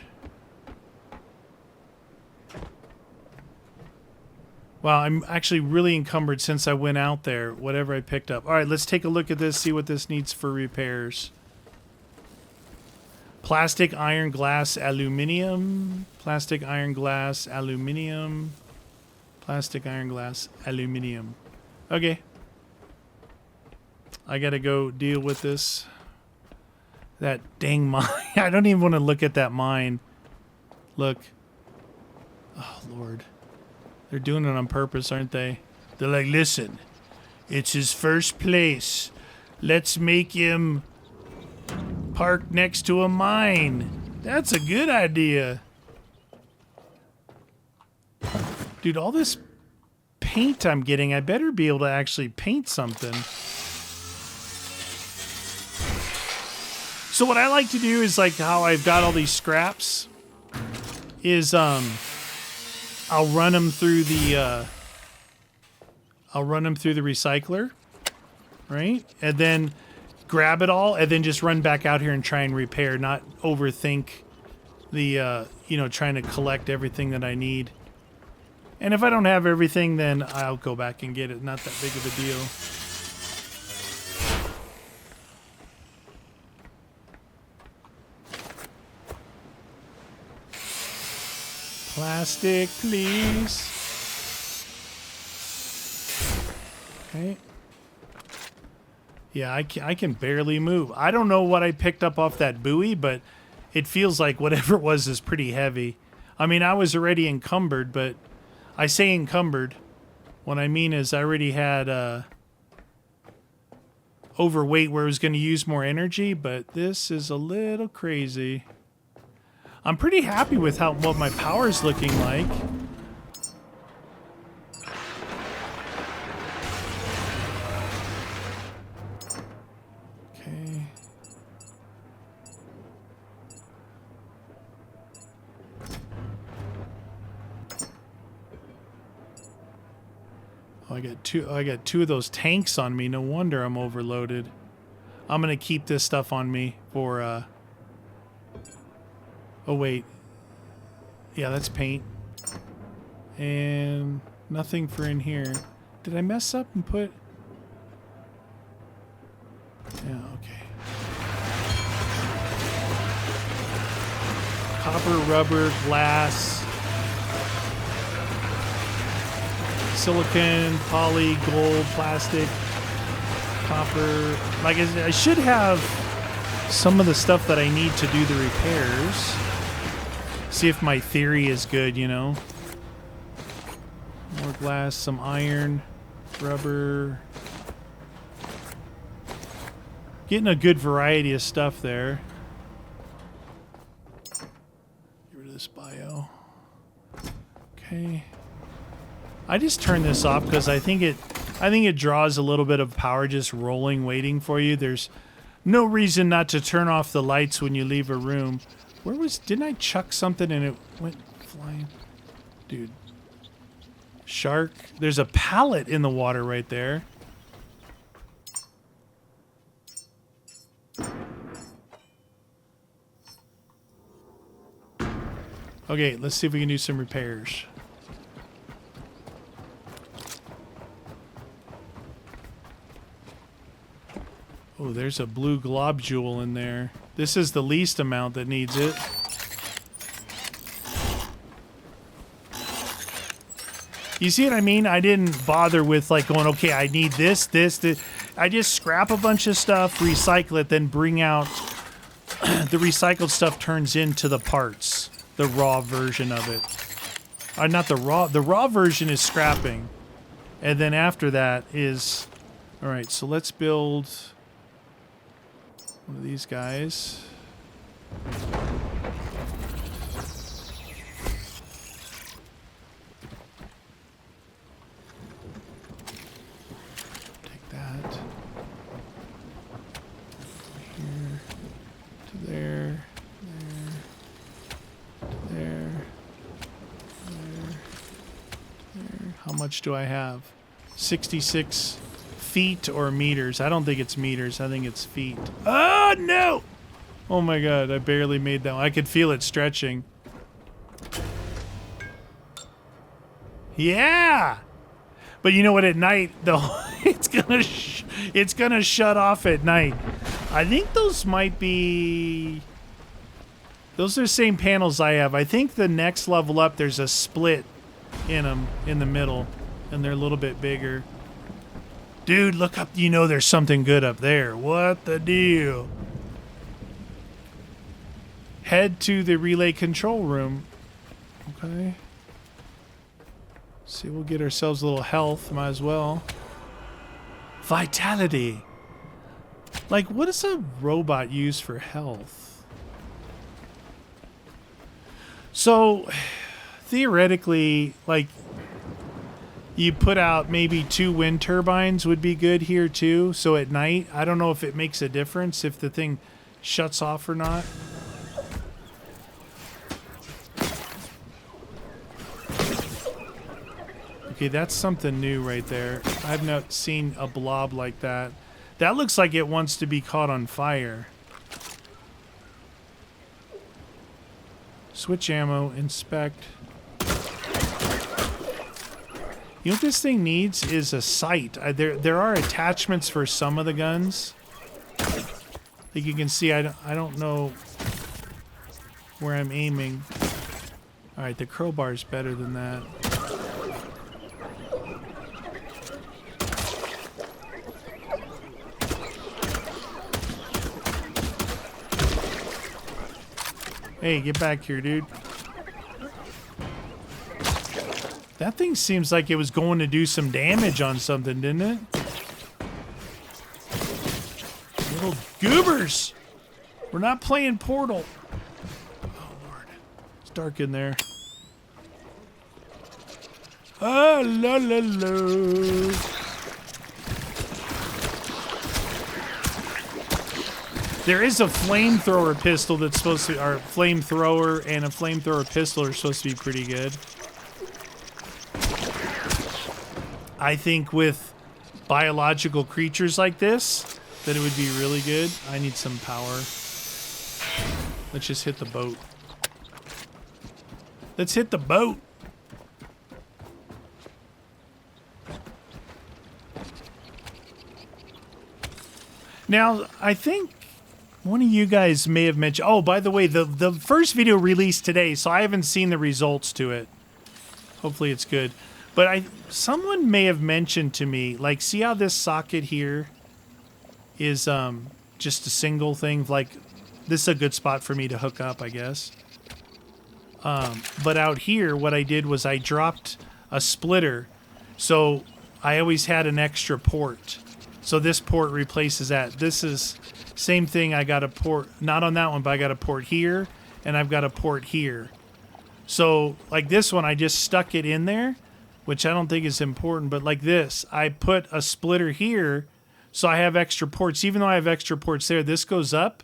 Wow, I'm actually really encumbered since I went out there, whatever I picked up. All right, let's take a look at this, see what this needs for repairs. Plastic, iron, glass, aluminum. Plastic, iron, glass, aluminum. Plastic, iron, glass, aluminum. Okay. I gotta go deal with this. That dang mine. I don't even want to look at that mine. Look. Oh, Lord. They're doing it on purpose, aren't they? They're like, listen, it's his first place. Let's make him park next to a mine. That's a good idea. Dude, all this paint I'm getting, I better be able to actually paint something. So what I like to do is like how I've got all these scraps is I'll run them through the recycler, right? And then grab it all and then just run back out here and try and repair, not overthink the trying to collect everything that I need. And if I don't have everything, then I'll go back and get it. Not that big of a deal. Plastic, please. Okay. Yeah, I can barely move. I don't know what I picked up off that buoy, but it feels like whatever it was is pretty heavy. I mean, I was already encumbered, but I say encumbered. What I mean is I already had overweight where it was going to use more energy, but this is a little crazy. I'm pretty happy with what my power's looking like. Okay. Oh, I got two of those tanks on me. No wonder I'm overloaded. I'm gonna keep this stuff on me for oh, wait. Yeah, that's paint. And nothing for in here. Did I mess up and put... Yeah, okay. Copper, rubber, glass, silicon, poly, gold, plastic, copper. Like I should have some of the stuff that I need to do the repairs. See if my theory is good, you know. More glass, some iron, rubber. Getting a good variety of stuff there. Get rid of this bio. Okay. I just turned this off because I think it draws a little bit of power just rolling, waiting for you. There's no reason not to turn off the lights when you leave a room. Didn't I chuck something and it went flying? Dude. Shark. There's a pallet in the water right there. Okay, let's see if we can do some repairs. Oh, there's a blue globule in there. This is the least amount that needs it. You see what I mean? I didn't bother with like going, okay, I need this. I just scrap a bunch of stuff, recycle it, then bring out the recycled stuff turns into the parts, the raw version of it. Not the raw version is scrapping. And then after that is, all right, so let's build one of these guys. Take that. Here to there, there. How much do I have? 66 feet or meters. I don't think it's meters. I think it's feet. Oh, no! Oh, my God. I barely made that one. I could feel it stretching. Yeah! But you know what? At night, though, it's gonna shut off at night. I think those might be... Those are the same panels I have. I think the next level up, there's a split in them in the middle, and they're a little bit bigger. Dude, look up. You know there's something good up there. What the deal? Head to the relay control room. Okay. See, we'll get ourselves a little health. Might as well. Vitality. Like, what does a robot use for health? So, theoretically, like, you put out maybe 2 wind turbines would be good here too. So at night, I don't know if it makes a difference if the thing shuts off or not. Okay, that's something new right there. I've not seen a blob like that. That looks like it wants to be caught on fire. Switch ammo, inspect. You know what this thing needs is a sight. There are attachments for some of the guns. Like you can see, I don't know where I'm aiming. All right, the crowbar's better than that. Hey, get back here, dude. That thing seems like it was going to do some damage on something, didn't it? Little goobers! We're not playing Portal. Oh, Lord. It's dark in there. Ah, la, la, la. There is a flamethrower pistol that's supposed to... Or flamethrower and a flamethrower pistol are supposed to be pretty good. I think with biological creatures like this, that it would be really good. I need some power. Let's just hit the boat. Let's hit the boat. Now, I think one of you guys may have mentioned... Oh, by the way, the first video released today, so I haven't seen the results to it. Hopefully it's good. But someone may have mentioned to me, like, see how this socket here is just a single thing? Like, this is a good spot for me to hook up, I guess. But out here, what I did was I dropped a splitter. So I always had an extra port. So this port replaces that. This is same thing. I got a port, not on that one, but I got a port here, and I've got a port here. So like this one, I just stuck it in there, which I don't think is important, but like this, I put a splitter here, so I have extra ports. Even though I have extra ports there, this goes up,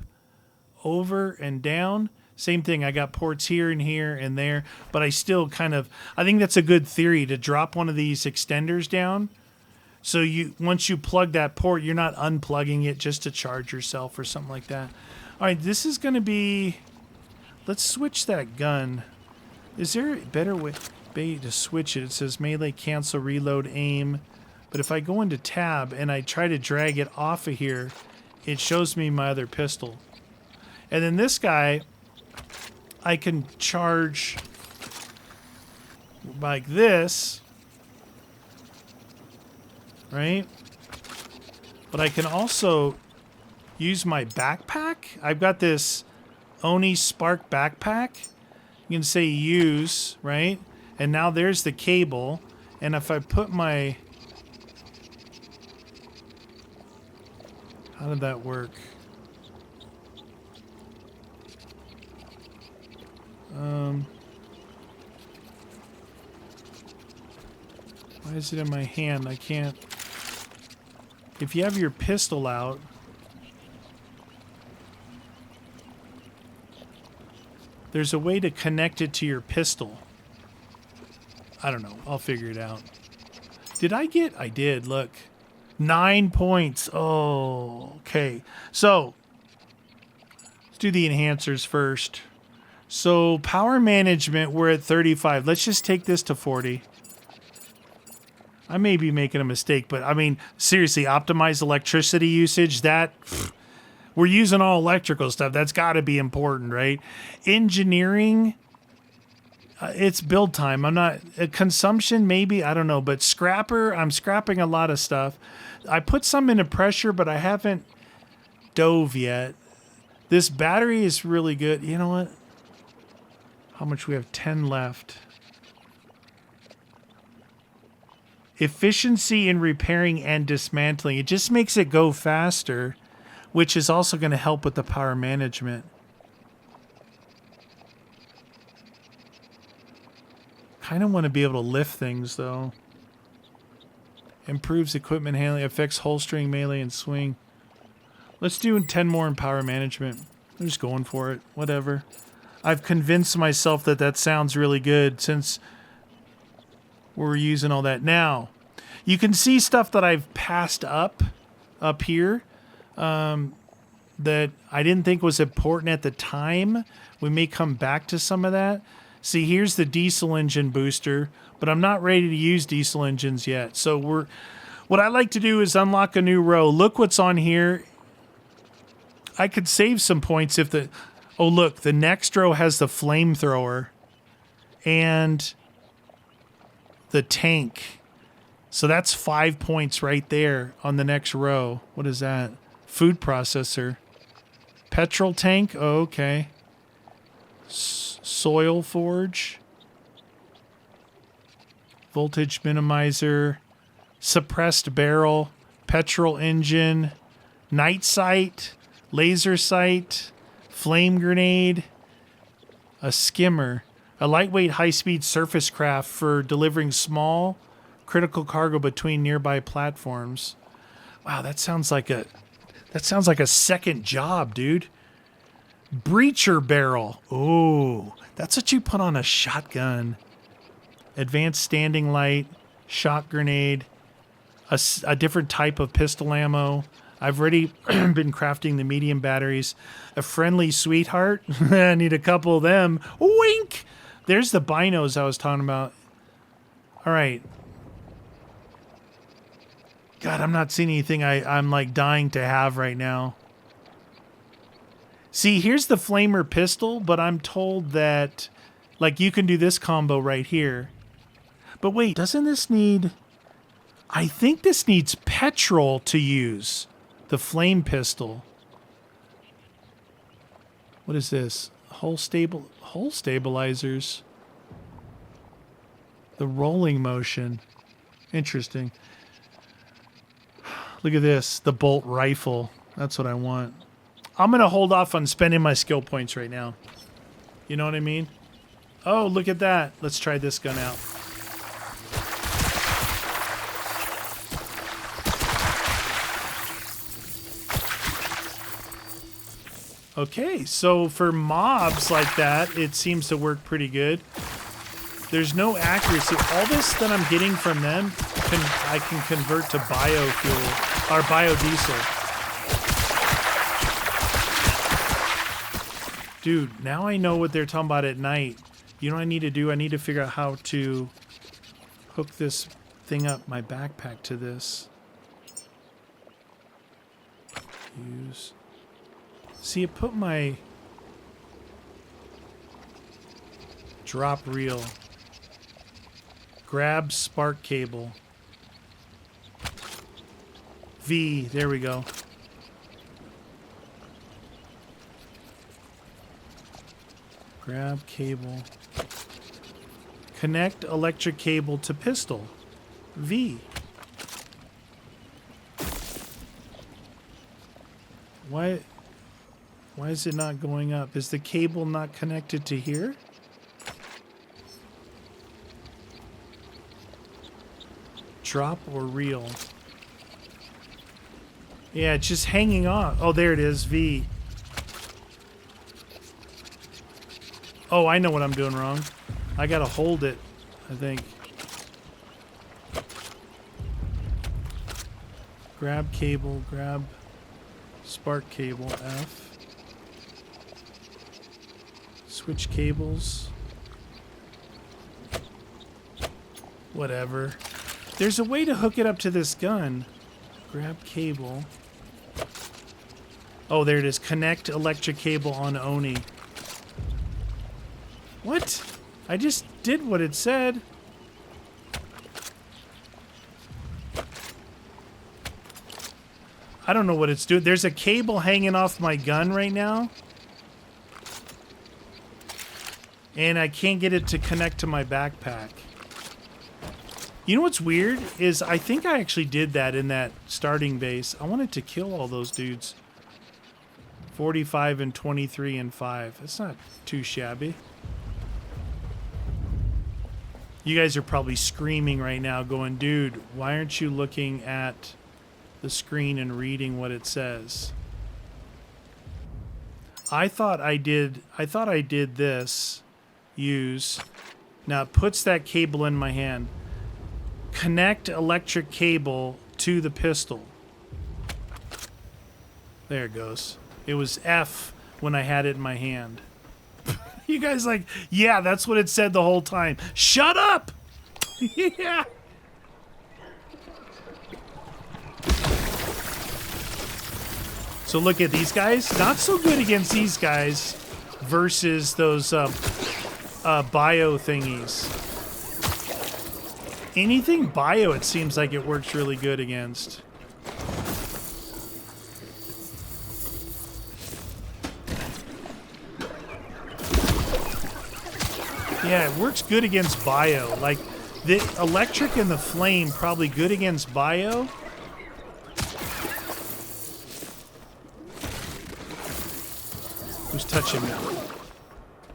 over, and down. Same thing. I got ports here and here and there, but I still kind of, I think that's a good theory to drop one of these extenders down. So once you plug that port, you're not unplugging it just to charge yourself or something like that. All right, this is going to be, let's switch that gun. Is there a better way to switch it? It says melee, cancel, reload, aim. But if I go into tab and I try to drag it off of here, it shows me my other pistol. And then this guy, I can charge like this, right? But I can also use my backpack. I've got this Oni Spark backpack. You can say use, right? And now there's the cable. And if I put my... How did that work? Why is it in my hand? I can't... If you have your pistol out... There's a way to connect it to your pistol. I don't know. I'll figure it out. Did I get... I did. Look. 9 points. Oh, okay. So, let's do the enhancers first. So, power management, we're at 35. Let's just take this to 40. I may be making a mistake, but I mean, seriously, optimize electricity usage. That... We're using all electrical stuff. That's got to be important, right? Engineering, it's build time. I'm not... consumption, maybe. I don't know. But scrapper, I'm scrapping a lot of stuff. I put some into pressure, but I haven't dove yet. This battery is really good. You know what? How much we have? 10 left. Efficiency in repairing and dismantling. It just makes it go faster, which is also going to help with the power management. Kind of want to be able to lift things, though. Improves equipment handling, affects holstering, melee, and swing. Let's do 10 more in power management. I'm just going for it. Whatever. I've convinced myself that that sounds really good since we're using all that. Now, you can see stuff that I've passed up here. That I didn't think was important at the time. We may come back to some of that. See, here's the diesel engine booster, but I'm not ready to use diesel engines yet. So what I like to do is unlock a new row. Look what's on here. I could save some points if the... Oh, look, the next row has the flamethrower and the tank. So that's 5 points right there on the next row. What is that? Food processor. Petrol tank. Oh, okay. Soil forge. Voltage minimizer. Suppressed barrel. Petrol engine. Night sight. Laser sight. Flame grenade. A skimmer. A lightweight high-speed surface craft for delivering small critical cargo between nearby platforms. Wow, that sounds like a second job, dude. Breacher barrel. Oh, that's what you put on a shotgun. Advanced standing light, shot grenade, a different type of pistol ammo. I've already been crafting the medium batteries. A friendly sweetheart. I need a couple of them. Wink! There's the binos I was talking about. All right. God, I'm not seeing anything I'm like dying to have right now. See, here's the flamer pistol, but I'm told that like you can do this combo right here. But wait, doesn't this need... I think this needs petrol to use. The flame pistol. What is this? Hull stabilizers. The rolling motion. Interesting. Look at this. The bolt rifle. That's what I want. I'm going to hold off on spending my skill points right now. You know what I mean? Oh, look at that. Let's try this gun out. Okay, so for mobs like that, it seems to work pretty good. There's no accuracy. All this that I'm getting from them, I can convert to biofuel or biodiesel. Dude, now I know what they're talking about at night. You know what I need to do? I need to figure out how to hook this thing up, my backpack, to this. Use. See, it put my drop reel. Grab spark cable. V, there we go. Grab cable. Connect electric cable to pistol. V. Why is it not going up? Is the cable not connected to here? Drop or reel? Yeah, it's just hanging on. Oh, there it is. V. Oh, I know what I'm doing wrong. I gotta hold it, I think. Grab cable, grab spark cable, F. Switch cables. Whatever. There's a way to hook it up to this gun. Grab cable. Oh, there it is. Connect electric cable on Oni. What? I just did what it said. I don't know what it's doing. There's a cable hanging off my gun right now. And I can't get it to connect to my backpack. You know what's weird is I think I actually did that in that starting base. I wanted to kill all those dudes. 45 and 23 and 5. That's not too shabby. You guys are probably screaming right now going, dude, why aren't you looking at the screen and reading what it says? I thought I did this. Use. Now it puts that cable in my hand. Connect electric cable to the pistol. There it goes. It was F when I had it in my hand. You guys like, yeah, that's what it said the whole time. Shut up! Yeah. So look at these guys. Not so good against these guys versus those bio thingies. Anything bio, it seems like it works really good against. Yeah, it works good against bio. Like, the electric and the flame probably good against bio. Who's touching me?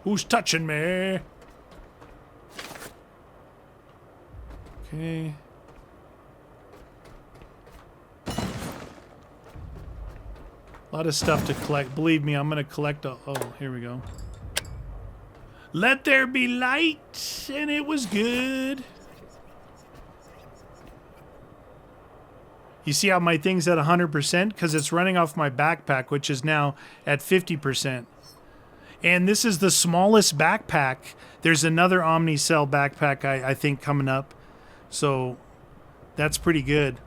Who's touching me? Okay. A lot of stuff to collect. Believe me, I'm going to collect a... Oh, here we go. Let there be light, and it was good. You see how my thing's at 100%? Because it's running off my backpack, which is now at 50%. And this is the smallest backpack. There's another Omnicell backpack, I think, coming up. So that's pretty good.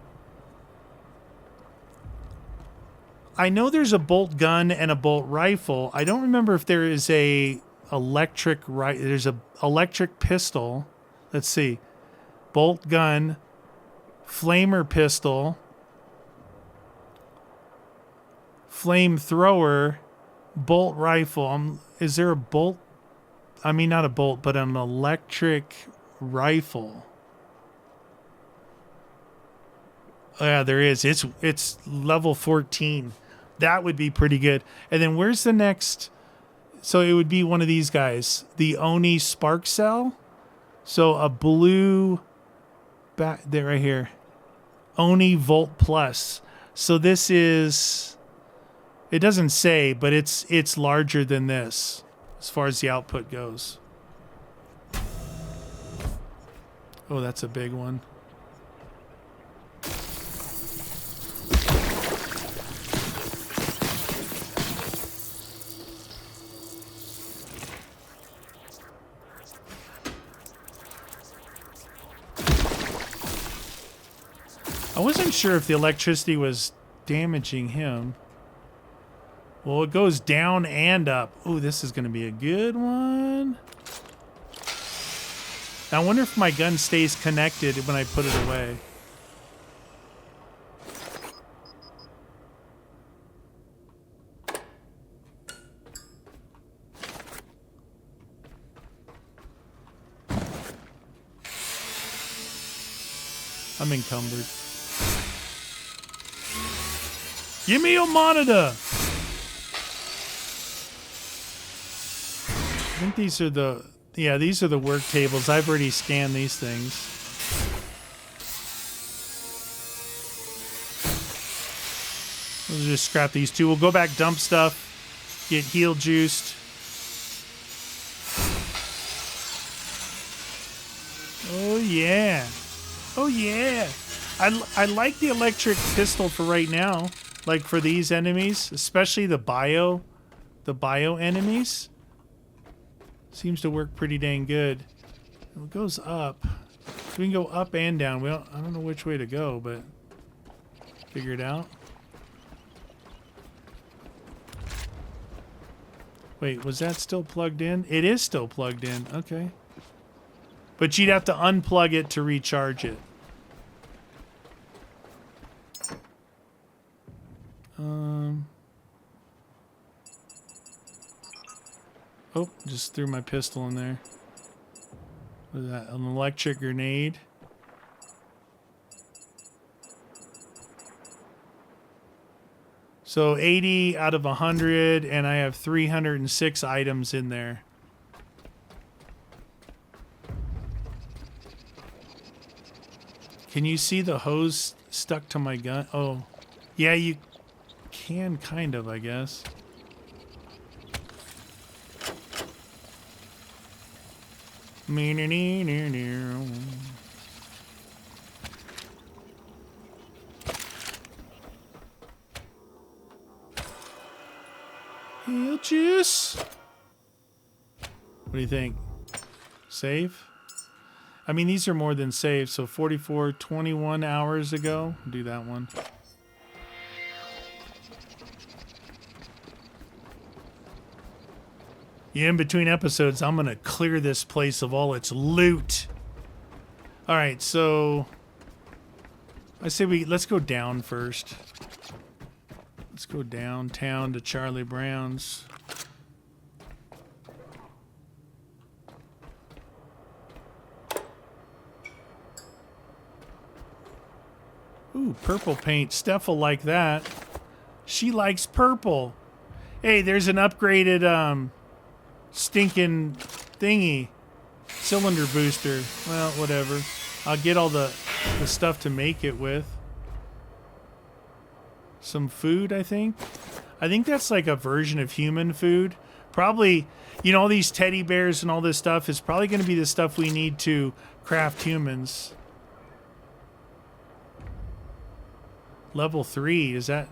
I know there's a bolt gun and a bolt rifle. I don't remember if there is a electric there's a electric pistol. Let's see. Bolt gun, flamer pistol, flamethrower, bolt rifle. Is there a bolt? I mean, not a bolt, but an electric rifle. Oh, yeah, there is. It's level 14. That would be pretty good. And then where's the next? So it would be one of these guys, the Oni Spark Cell. So a blue back there right here. Oni Volt Plus. So this is It doesn't say, but it's larger than this as far as the output goes. Oh, that's a big one. I wasn't sure if the electricity was damaging him. Well, it goes down and up. Oh, this is going to be a good one. I wonder if my gun stays connected when I put it away. I'm encumbered. Give me your monitor! I think these are the... Yeah, these are the work tables. I've already scanned these things. We'll just scrap these two. We'll go back, dump stuff, get heal juiced. Oh, yeah. Oh, yeah. I like the electric pistol for right now. Like for these enemies, especially the bio enemies. Seems to work pretty dang good. It goes up. We can go up and down. I don't know which way to go, but figure it out. Wait, was that still plugged in? It is still plugged in. Okay. But you'd have to unplug it to recharge it. Oh, just threw my pistol in there. What is that? An electric grenade. So 80 out of 100, and I have 306 items in there. Can you see the hose stuck to my gun? Oh, yeah, you can kind of, I guess. Heal juice. What do you think? Save? I mean, these are more than saved, so 44, 21 hours ago. Do that one. Yeah, in between episodes, I'm going to clear this place of all its loot. All right, so I say let's go down first. Let's go downtown to Charlie Brown's. Ooh, purple paint. Steph will like that. She likes purple. Hey, there's an upgraded stinking thingy. Cylinder booster. Well, whatever. I'll get all the stuff to make it with. Some food, I think. I think that's like a version of human food. Probably, you know, all these teddy bears and all this stuff is probably going to be the stuff we need to craft humans. Level 3, is that...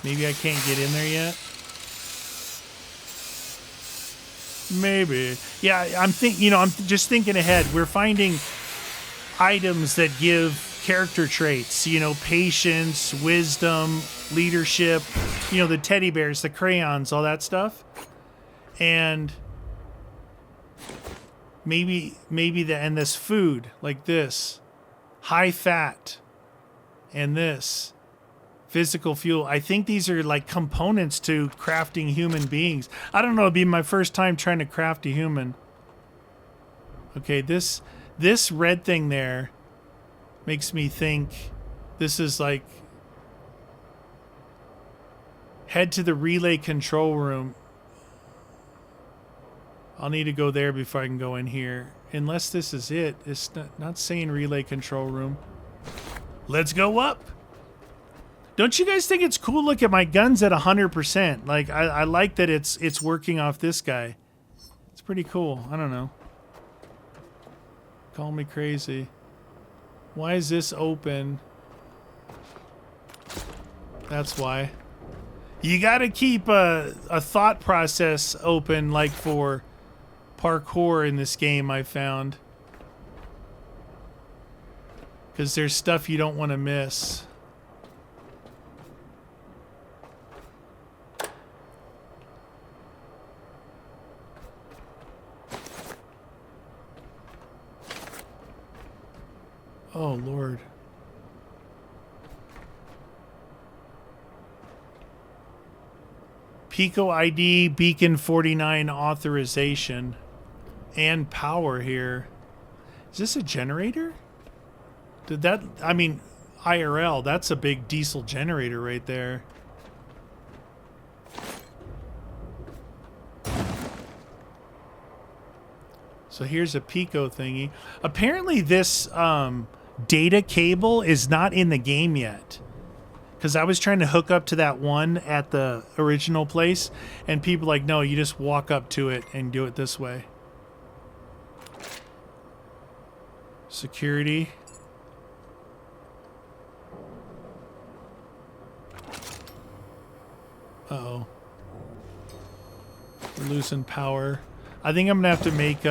Maybe I can't get in there yet? Maybe. Yeah, I'm just thinking ahead. We're finding items that give character traits, you know, patience, wisdom, leadership, you know, the teddy bears, the crayons, all that stuff. And maybe and this food like this, high fat, and this physical fuel. I think these are like components to crafting human beings. I don't know, it'd be my first time trying to craft a human. Okay, this red thing there makes me think this is like head to the relay control room. I'll need to go there before I can go in here. Unless this is it. It's not saying relay control room. Let's go up. Don't you guys think it's cool? Look at my guns at 100%. Like, I like that it's working off this guy. It's pretty cool. I don't know. Call me crazy. Why is this open? That's why. You gotta keep a thought process open, like for parkour in this game, I found. Because there's stuff you don't want to miss. Oh, Lord. Pico ID, Beacon 49 authorization, and power here. Is this a generator? Did that, I mean, IRL, that's a big diesel generator right there. So here's a Pico thingy. Apparently this data cable is not in the game yet. Because I was trying to hook up to that one at the original place, and people like, no, you just walk up to it and do it this way. Security. Uh-oh. We're losing power. I think I'm going to have to make,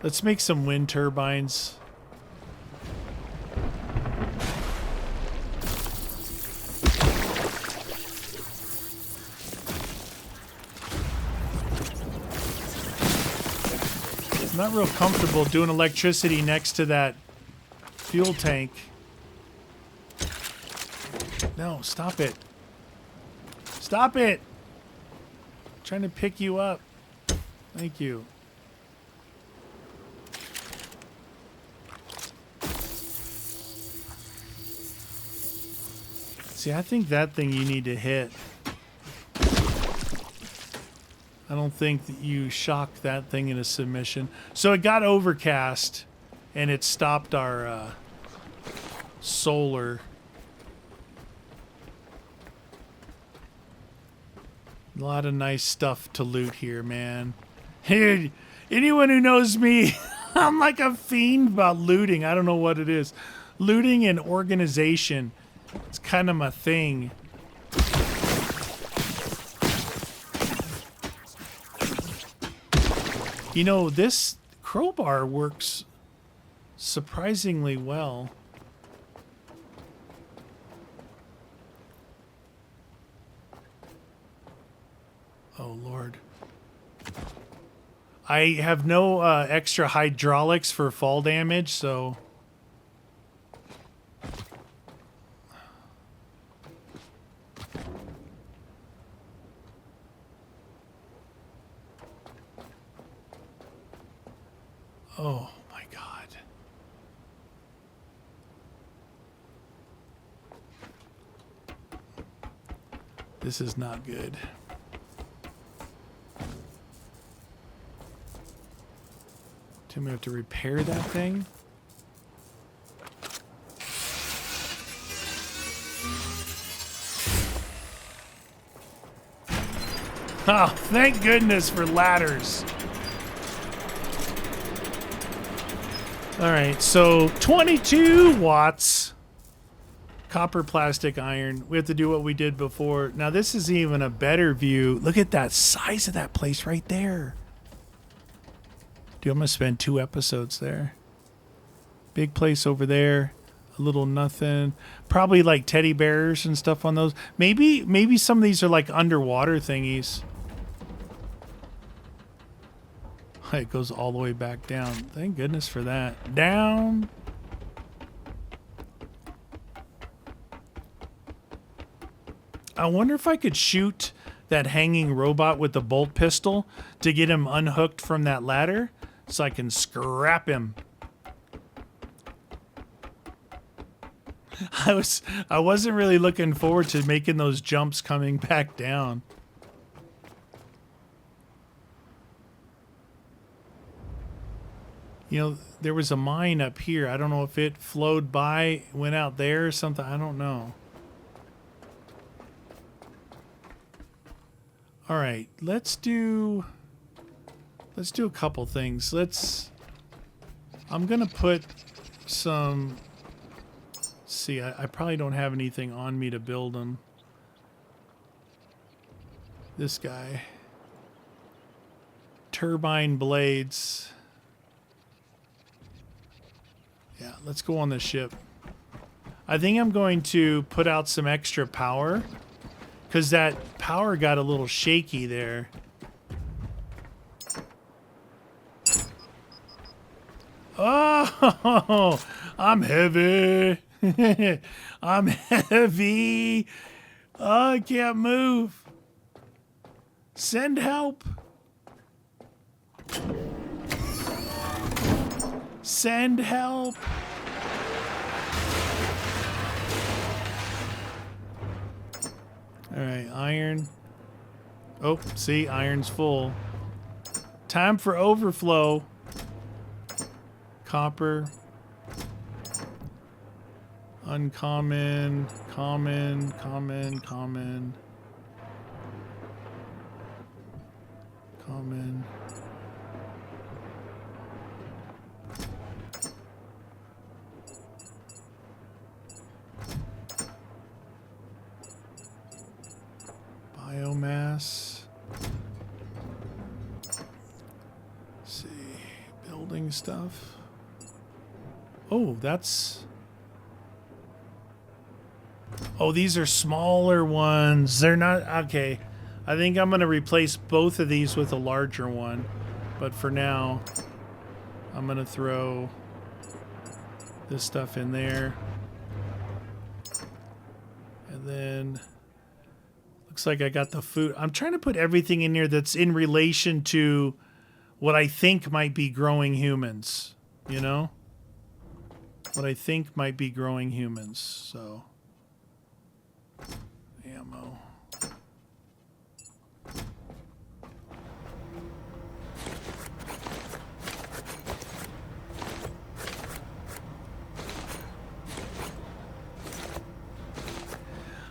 let's make some wind turbines. I'm not real comfortable doing electricity next to that fuel tank. No, stop it. Stop it! I'm trying to pick you up. Thank you. See, I think that thing you need to hit. I don't think that you shocked that thing into submission. So it got overcast, and it stopped our solar. A lot of nice stuff to loot here, man. Hey, anyone who knows me, I'm like a fiend about looting. I don't know what it is. Looting and organization. It's kind of my thing. You know, this crowbar works surprisingly well. Oh, Lord. I have no extra hydraulics for fall damage, so... Oh, my God. This is not good. Tim, we have to repair that thing. Oh, thank goodness for ladders. All right, so 22 watts. Copper, plastic, iron. We have to do what we did before. Now, this is even a better view. Look at that size of that place right there. Dude, I'm going to spend 2 episodes there. Big place over there. A little nothing. Probably like teddy bears and stuff on those. Maybe some of these are like underwater thingies. It goes all the way back down. Thank goodness for that. Down. I wonder if I could shoot that hanging robot with the bolt pistol to get him unhooked from that ladder so I can scrap him. I wasn't really looking forward to making those jumps coming back down. You know, there was a mine up here. I don't know if it flowed by, went out there or something. I don't know. All right, let's do a couple things. I'm gonna put some. See, I probably don't have anything on me to build them. This guy. Turbine blades. Yeah, let's go on the ship. I think I'm going to put out some extra power because that power got a little shaky there. Oh, I'm heavy. I'm heavy. Oh, I can't move. Send help. Send help. All right, iron. Oh, see, iron's full. Time for overflow. Copper. Uncommon. Common. Common. Common. Common. Biomass. Let's see. Building stuff. Oh, that's... Oh, these are smaller ones. They're not... Okay. I think I'm going to replace both of these with a larger one. But for now, I'm going to throw this stuff in there. And then... Looks like I got the food. I'm trying to put everything in here that's in relation to what I think might be growing humans. You know? What I think might be growing humans. So... Ammo.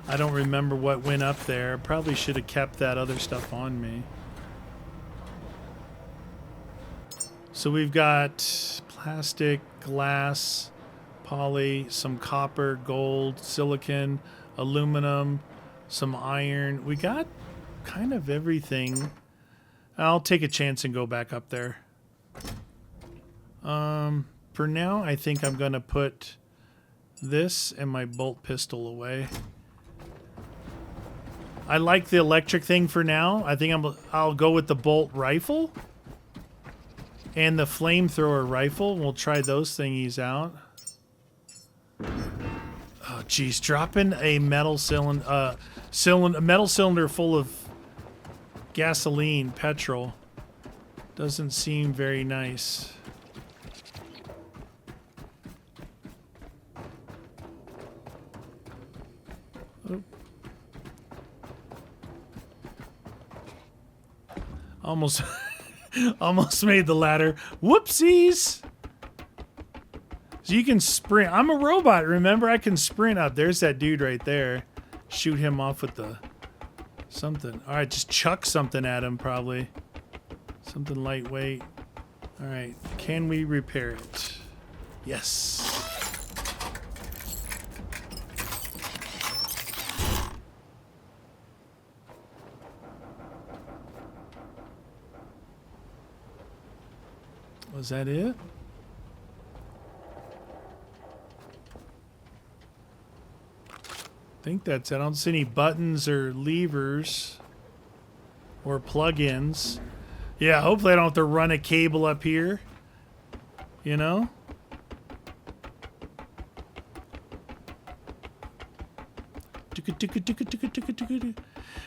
I don't remember what went up there. Probably should have kept that other stuff on me. So we've got plastic, glass, poly, some copper, gold, silicon, aluminum, some iron. We got kind of everything. I'll take a chance and go back up there. For now, I think I'm going to put this and my bolt pistol away. I like the electric thing for now. I think I'll go with the bolt rifle and the flamethrower rifle. We'll try those thingies out. Oh, geez, dropping a metal cylinder, a metal cylinder full of gasoline, petrol, doesn't seem very nice. Oh. Almost, almost made the ladder. Whoopsies! So you can sprint. I'm a robot, remember? I can sprint up. There's that dude right there. Shoot him off with the something. All right, just chuck something at him, probably. Something lightweight. All right, can we repair it? Yes. Was that it? I think that's it. I don't see any buttons or levers or plugins. Yeah, hopefully I don't have to run a cable up here. You know?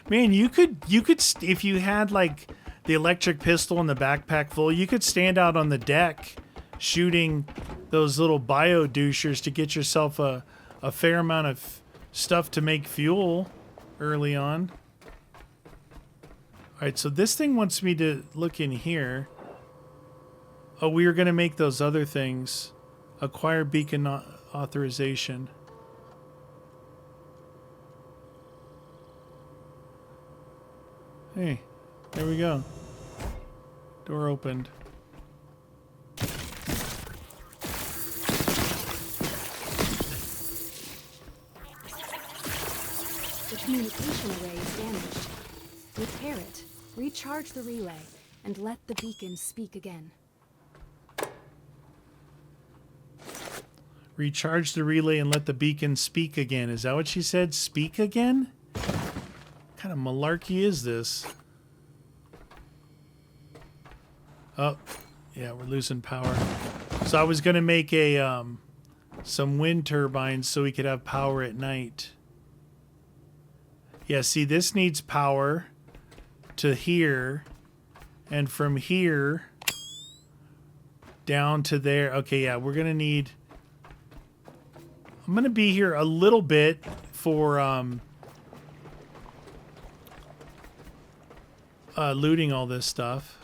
Man, you could if you had like the electric pistol and the backpack full, you could stand out on the deck shooting those little bio douchers to get yourself a fair amount of stuff to make fuel early on. All right, so this thing wants me to look in here. Oh, we were going to make those other things. Acquire beacon authorization. Hey, there we go. Door opened. The communication array is damaged. Repair it, recharge the relay, and let the beacon speak again. Recharge the relay and let the beacon speak again. Is that what she said? Speak again? What kind of malarkey is this? Oh, yeah, we're losing power. So I was going to make a some wind turbines so we could have power at night. Yeah, see, this needs power to here, and from here down to there. Okay, yeah, we're going to need... I'm going to be here a little bit for looting all this stuff,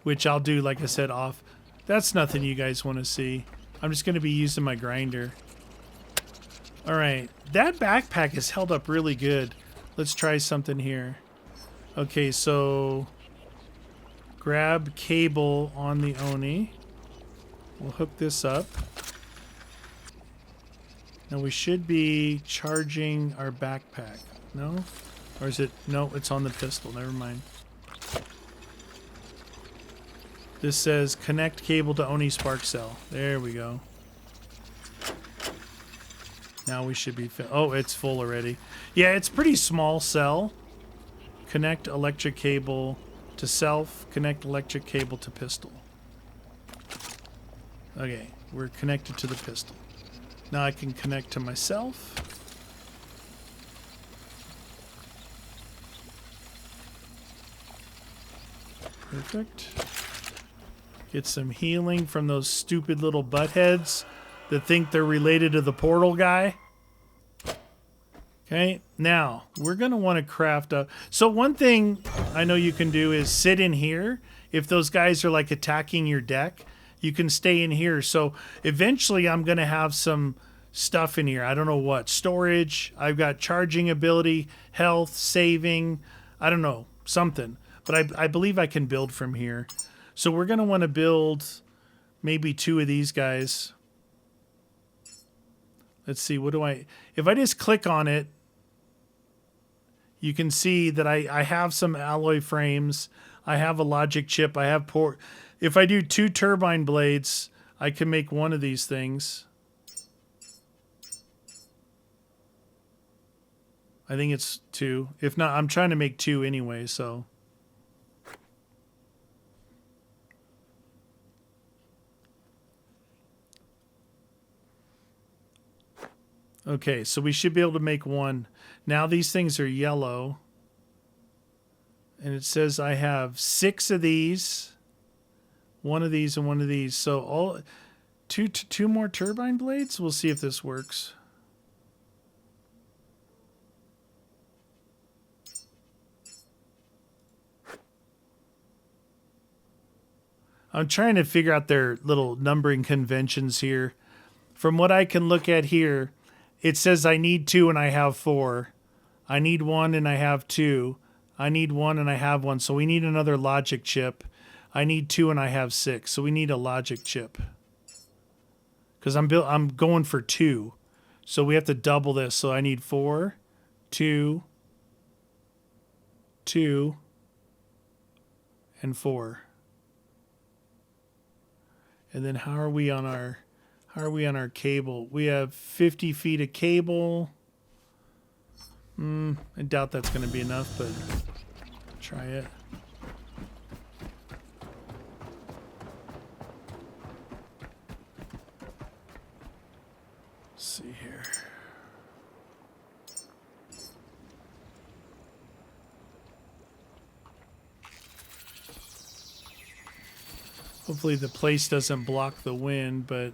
which I'll do, like I said, off. That's nothing you guys want to see. I'm just going to be using my grinder. All right, that backpack has held up really good. Let's try something here. Okay, so grab cable on the Oni. We'll hook this up. Now we should be charging our backpack. No? Or is it? No, it's on the pistol. Never mind. This says connect cable to Oni spark cell. There we go. Now we should be... Oh, it's full already. Yeah, it's pretty small cell. Connect electric cable to self. Connect electric cable to pistol. Okay, we're connected to the pistol. Now I can connect to myself. Perfect. Get some healing from those stupid little buttheads that think they're related to the portal guy. Okay, now we're going to want to craft up. So one thing I know you can do is sit in here. If those guys are like attacking your deck, you can stay in here. So eventually I'm going to have some stuff in here. I don't know what. Storage. I've got charging ability, health, saving. I don't know. Something. But I believe I can build from here. So we're going to want to build maybe 2 of these guys. Let's see. What do I... If I just click on it, you can see that I have some alloy frames. I have a logic chip. I have port. If I do 2 turbine blades, I can make one of these things. I think it's 2. If not, I'm trying to make 2 anyway, so. Okay, so we should be able to make 1. Now these things are yellow. And it says I have 6 of these, 1 of these, and 1 of these. So all two more turbine blades? We'll see if this works. I'm trying to figure out their little numbering conventions here. From what I can look at here, it says I need 2 and I have 4. I need 1 and I have 2. I need 1 and I have 1. So we need another logic chip. I need 2 and I have 6. So we need a logic chip. Because I'm going for 2. So we have to double this. So I need 4, 2, 2, and 4. And then how are we on our cable? We have 50 feet of cable. I doubt that's going to be enough, but try it. Let's see here. Hopefully the place doesn't block the wind, but...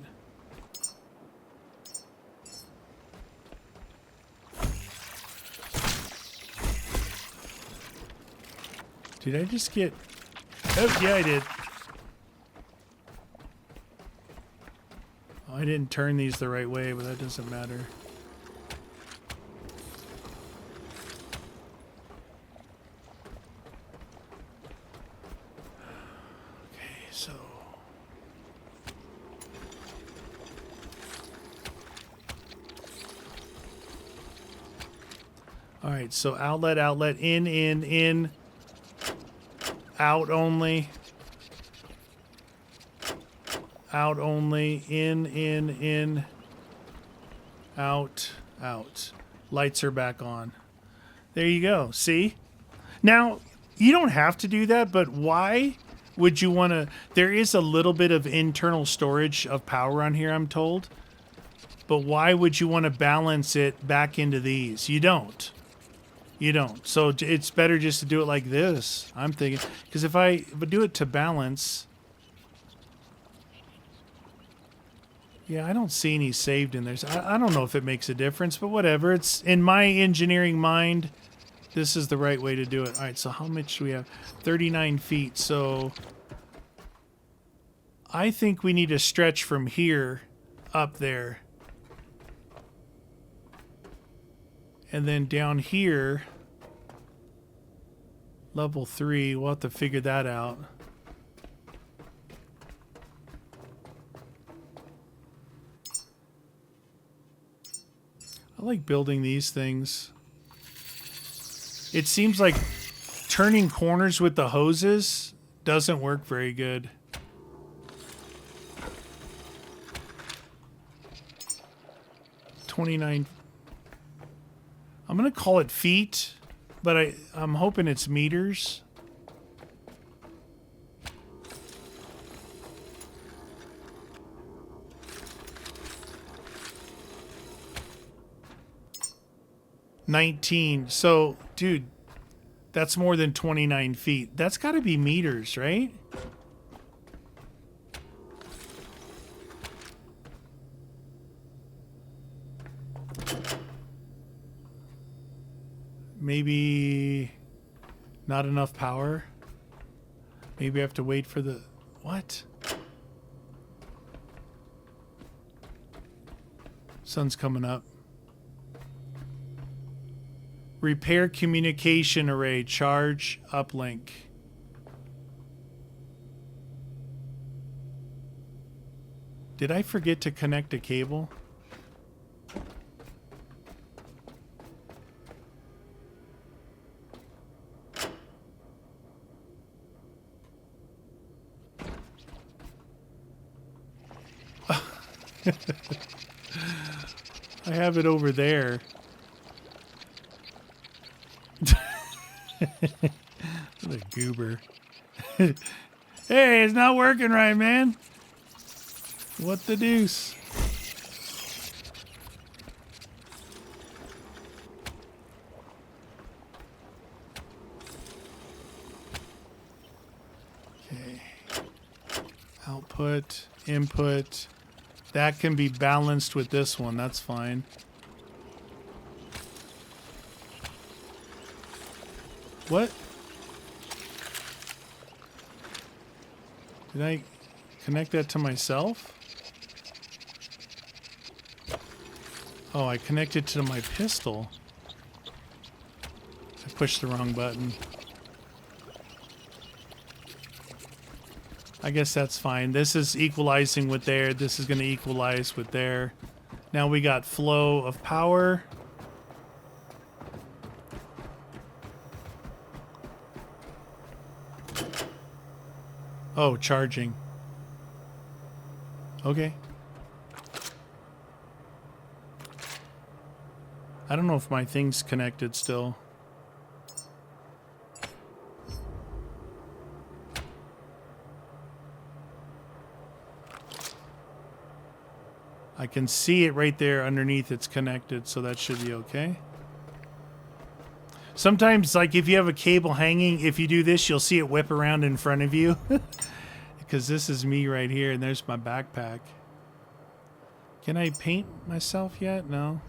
Did I just get... Oh, yeah, I did. I didn't turn these the right way, but that doesn't matter. Okay, so... All right, so outlet, outlet, in, out only. Out only, in, out, out. Lights are back on. There you go. See? Now, you don't have to do that, but why would you want to... There is a little bit of internal storage of power on here, I'm told. But why would you want to balance it back into these? You don't. You don't. So it's better just to do it like this, I'm thinking. Because if I do it to balance... Yeah, I don't see any saved in there. So I don't know if it makes a difference, but whatever. It's in my engineering mind, this is the right way to do it. All right, so how much do we have? 39 feet. So I think we need to stretch from here up there. And then down here, level 3, we'll have to figure that out. I like building these things. It seems like turning corners with the hoses doesn't work very good. $29. I'm going to call it feet, but I'm hoping it's meters. $19. So, dude, that's more than 29 feet. That's got to be meters, right? Maybe not enough power. Maybe I have to wait for the... What? Sun's coming up. Repair communication array. Charge uplink. Did I forget to connect a cable? I have it over there. What a goober. Hey, it's not working right, man. What the deuce? Okay. Output, input. That can be balanced with this one. That's fine. What? Did I connect that to myself? Oh, I connected to my pistol. I pushed the wrong button. I guess that's fine. This is equalizing with there. This is going to equalize with there. Now we got flow of power. Oh, charging. Okay. I don't know if my thing's connected still. I can see it right there underneath it's connected, so that should be okay. Sometimes, like, if you have a cable hanging, if you do this, you'll see it whip around in front of you. Because this is me right here, and there's my backpack. Can I paint myself yet? No.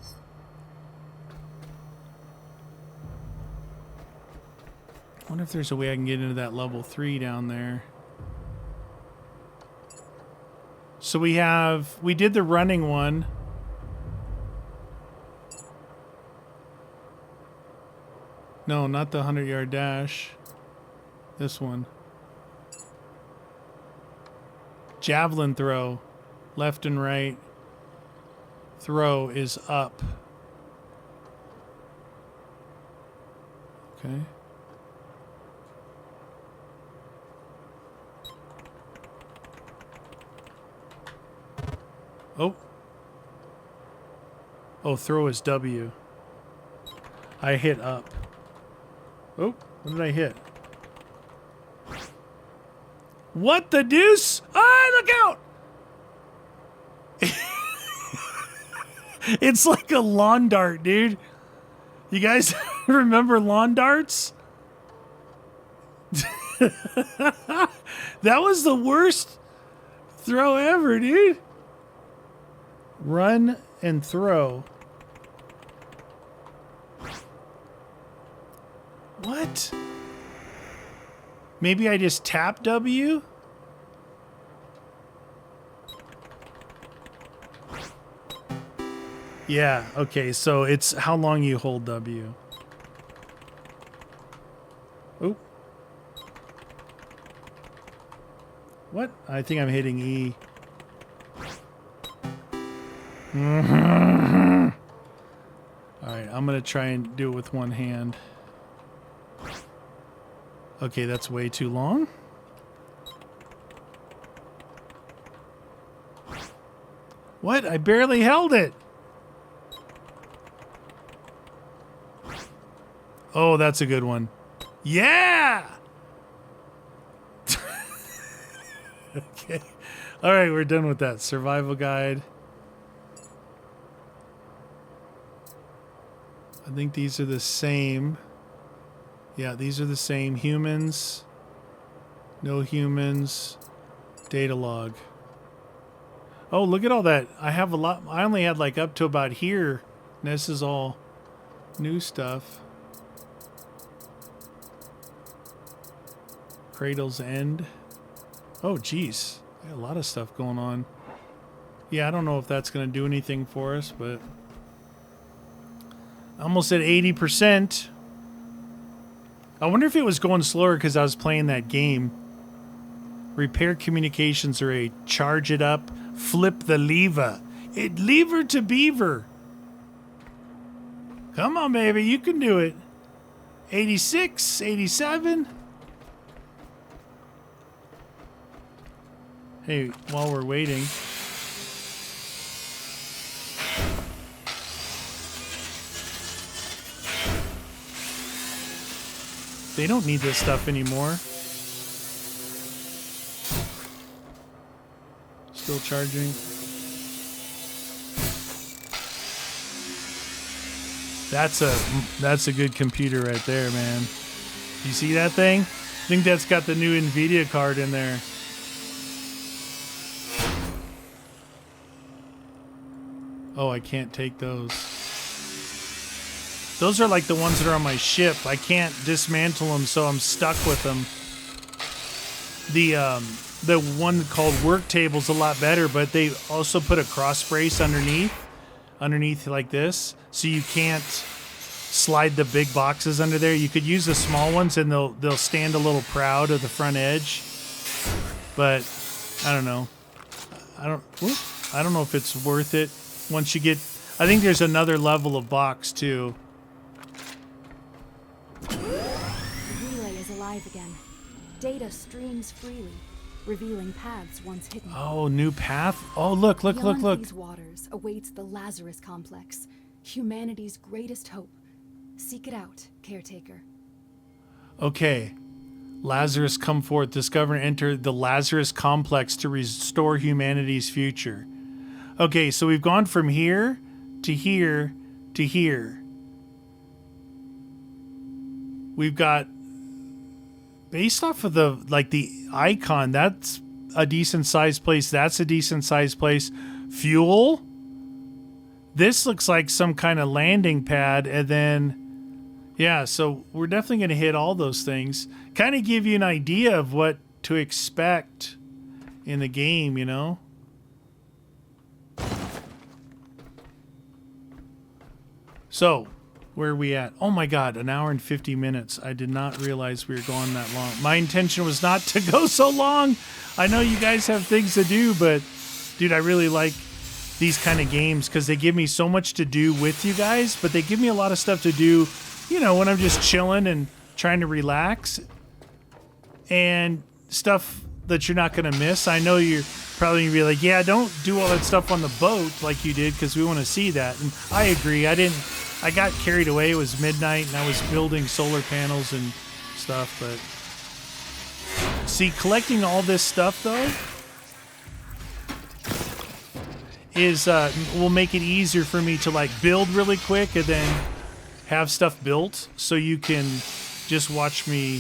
I wonder if there's a way I can get into that level 3 down there. So we did the running one. No, not the 100-yard dash. This one. Javelin throw. Left and right. Throw is up. Okay. Oh. Oh, throw is W. I hit up. Oh, what did I hit? What the deuce? Ah, look out! It's like a lawn dart, dude. You guys remember lawn darts? That was the worst throw ever, dude. Run and throw. What? Maybe I just tap W? Yeah, okay, so it's how long you hold W. Oh. What? I think I'm hitting E. Alright, I'm going to try and do it with one hand. Okay, that's way too long. What? I barely held it. Oh, that's a good one. Yeah! Okay. All right, we're done with that. Survival guide. I think these are the same. Yeah, these are the same. Humans. No humans. Data log. Oh, look at all that. I have a lot. I only had like up to about here. And this is all new stuff. Cradle's End. Oh, geez. Got a lot of stuff going on. Yeah, I don't know if that's going to do anything for us, but... almost at 80%. I wonder if it was going slower because I was playing that game. Repair communications array. Charge it up. Flip the lever. It lever to beaver. Come on, baby. You can do it. 86, 87. Hey, while we're waiting. They don't need this stuff anymore. Still charging. That's a good computer right there, man. You see that thing? I think that's got the new NVIDIA card in there. Oh, I can't take those. Those are like the ones that are on my ship. I can't dismantle them, so I'm stuck with them. The one called Work Table's a lot better, but they also put a cross brace underneath like this, so you can't slide the big boxes under there. You could use the small ones, and they'll stand a little proud of the front edge. But I don't know. I don't know if it's worth it once you get. I think there's another level of box too. The relay is alive again. Data streams freely, revealing paths once hidden. Oh, new path. Oh, look. Beyond these waters awaits the Lazarus Complex, humanity's greatest hope. Seek it out, Caretaker. Okay. Lazarus come forth. Discover and enter the Lazarus Complex to restore humanity's future. Okay, so we've gone from here to here to here. We've got, based off of the icon, that's a decent sized place. That's a decent sized place. Fuel. This looks like some kind of landing pad. And then, yeah, so we're definitely going to hit all those things. Kind of give you an idea of what to expect in the game, you know? So, where are we at? Oh my god, an hour and 50 minutes. I did not realize we were going that long. My intention was not to go so long. I know you guys have things to do, but dude, I really like these kind of games because they give me so much to do with you guys, but they give me a lot of stuff to do, you know, when I'm just chilling and trying to relax and stuff that you're not going to miss. I know you're probably going to be like, yeah, don't do all that stuff on the boat like you did because we want to see that. And I agree. I got carried away. It was midnight and I was building solar panels and stuff, but see, collecting all this stuff though is will make it easier for me to like build really quick and then have stuff built so you can just watch me,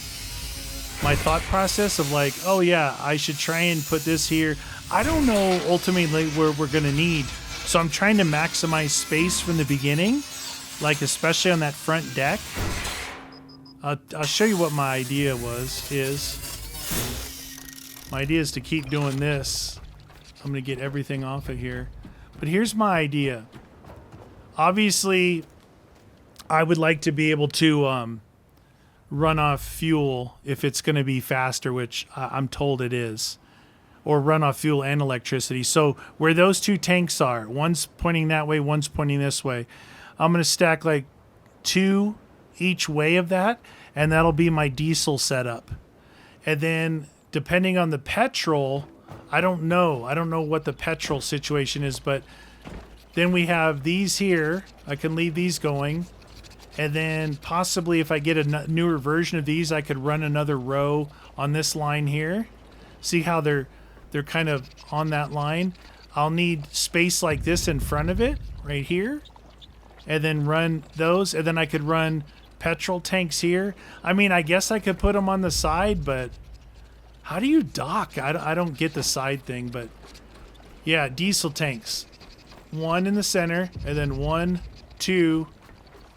my thought process of like, oh yeah, I should try and put this here. I don't know ultimately where we're going to need. So I'm trying to maximize space from the beginning, like especially on that front deck. I'll show you what my idea is. My idea is to keep doing this. I'm going to get everything off of here. But here's my idea. Obviously, I would like to be able to run off fuel if it's going to be faster, which I'm told it is. Or run off fuel and electricity. So where those two tanks are, one's pointing that way, one's pointing this way. I'm going to stack like 2 each way of that, and that'll be my diesel setup. And then depending on the petrol, I don't know what the petrol situation is, but then we have these here. I can leave these going. And then possibly if I get a newer version of these, I could run another row on this line here. See how they're kind of on that line. I'll need space like this in front of it, right here. And then run those. And then I could run petrol tanks here. I mean, I guess I could put them on the side, but how do you dock? I don't get the side thing, but yeah, diesel tanks. 1 in the center, and then 1, 2,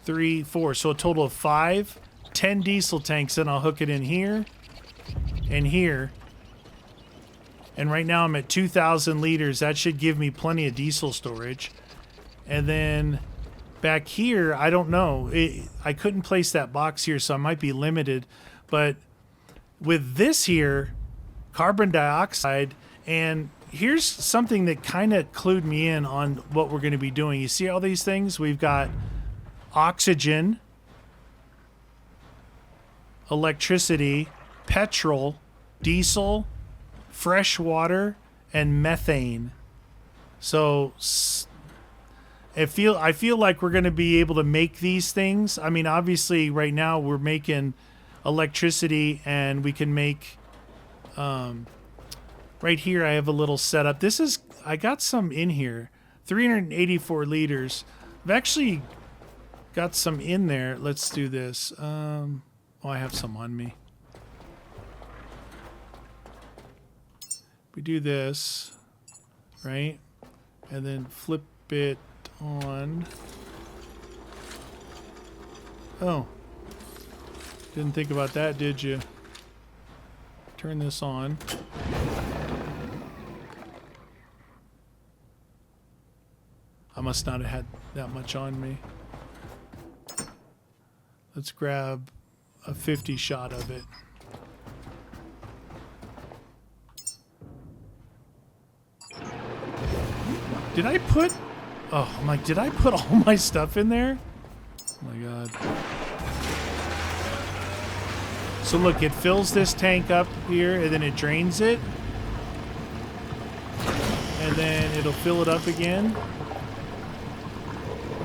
3, 4. So a total of 5, 10 diesel tanks. Then I'll hook it in here and here. And right now I'm at 2,000 liters. That should give me plenty of diesel storage. And then back here, I don't know. I couldn't place that box here, so I might be limited. But with this here, carbon dioxide, and here's something that kind of clued me in on what we're going to be doing. You see all these things? We've got oxygen, electricity, petrol, diesel, fresh water, and methane. So I feel like we're going to be able to make these things. I mean, obviously right now we're making electricity, and we can make right here I have a little setup. I got some in here, 384 liters. I've actually got some in there. Let's do this. I have some on me. We do this, right? And then flip it on. Oh. Didn't think about that, did you? Turn this on. I must not have had that much on me. Let's grab a 50 shot of it. Did I put... Oh, I'm like, did I put all my stuff in there? Oh my god. So look, it fills this tank up here, and then it drains it. And then it'll fill it up again.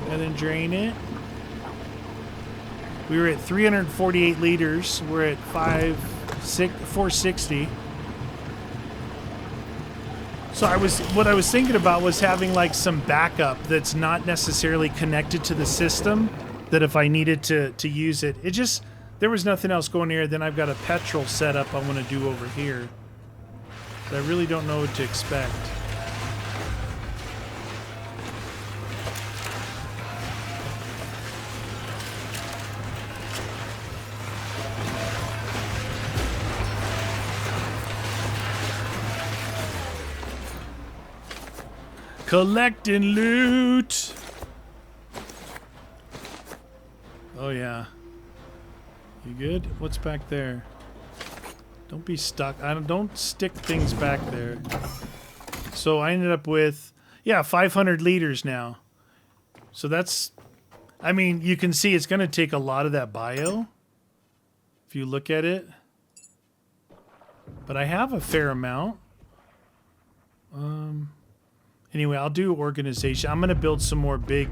And then drain it. We were at 348 liters. We're at 460. So what I was thinking about was having like some backup that's not necessarily connected to the system, that if I needed to use it, there was nothing else going here. Then I've got a petrol setup I want to do over here. But I really don't know what to expect. Collecting loot. Oh, yeah. You good? What's back there? Don't be stuck. Don't stick things back there. So I ended up with, yeah, 500 liters now. So that's, I mean, you can see it's going to take a lot of that bio if you look at it. But I have a fair amount. Anyway, I'll do organization. I'm going to build some more big.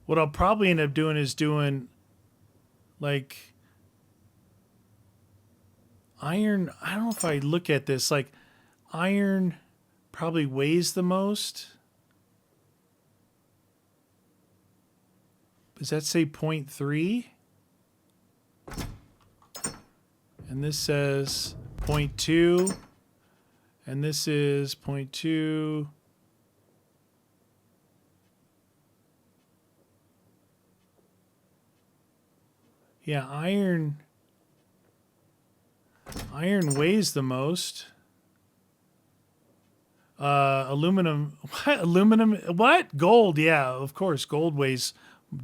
What I'll probably end up doing is doing like iron. I don't know if I look at this like iron probably weighs the most. Does that say 0.3? And this says 0.2. And this is 0.2. Yeah, iron weighs the most. Aluminum, what? Aluminum, what? Gold, yeah, of course. Gold weighs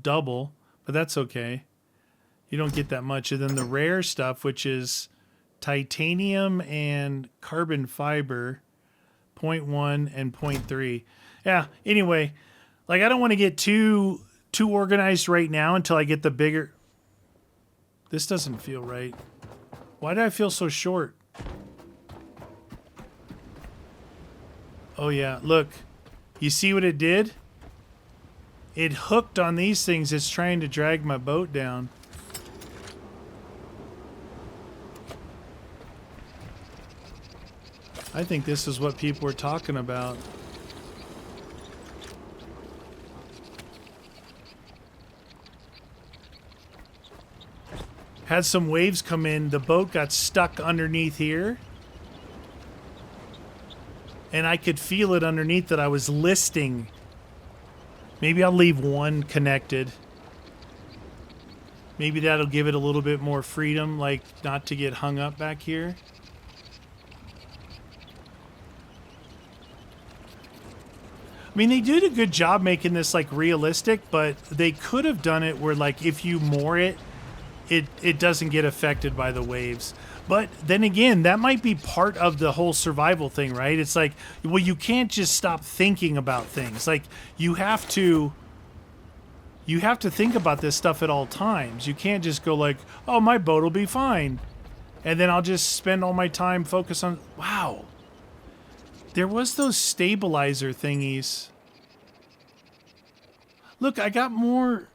double, but that's okay. You don't get that much. And then the rare stuff, which is titanium and carbon fiber, 0.1 and 0.3. Yeah, anyway, like I don't want to get too organized right now until I get the bigger. This doesn't feel right. Why do I feel so short? Oh yeah, look. You see what it did? It hooked on these things. It's trying to drag my boat down. I think this is what people were talking about. Had some waves come in. The boat got stuck underneath here. And I could feel it underneath that I was listing. Maybe I'll leave one connected. Maybe that'll give it a little bit more freedom, like not to get hung up back here. I mean, they did a good job making this like realistic, but they could have done it where like if you moor it, it doesn't get affected by the waves. But then again, that might be part of the whole survival thing, right? It's like, well, you can't just stop thinking about things. Like you have to think about this stuff at all times. You can't just go like, oh, my boat will be fine. And then I'll just spend all my time focused on, wow. There was those stabilizer thingies. Look, I got more.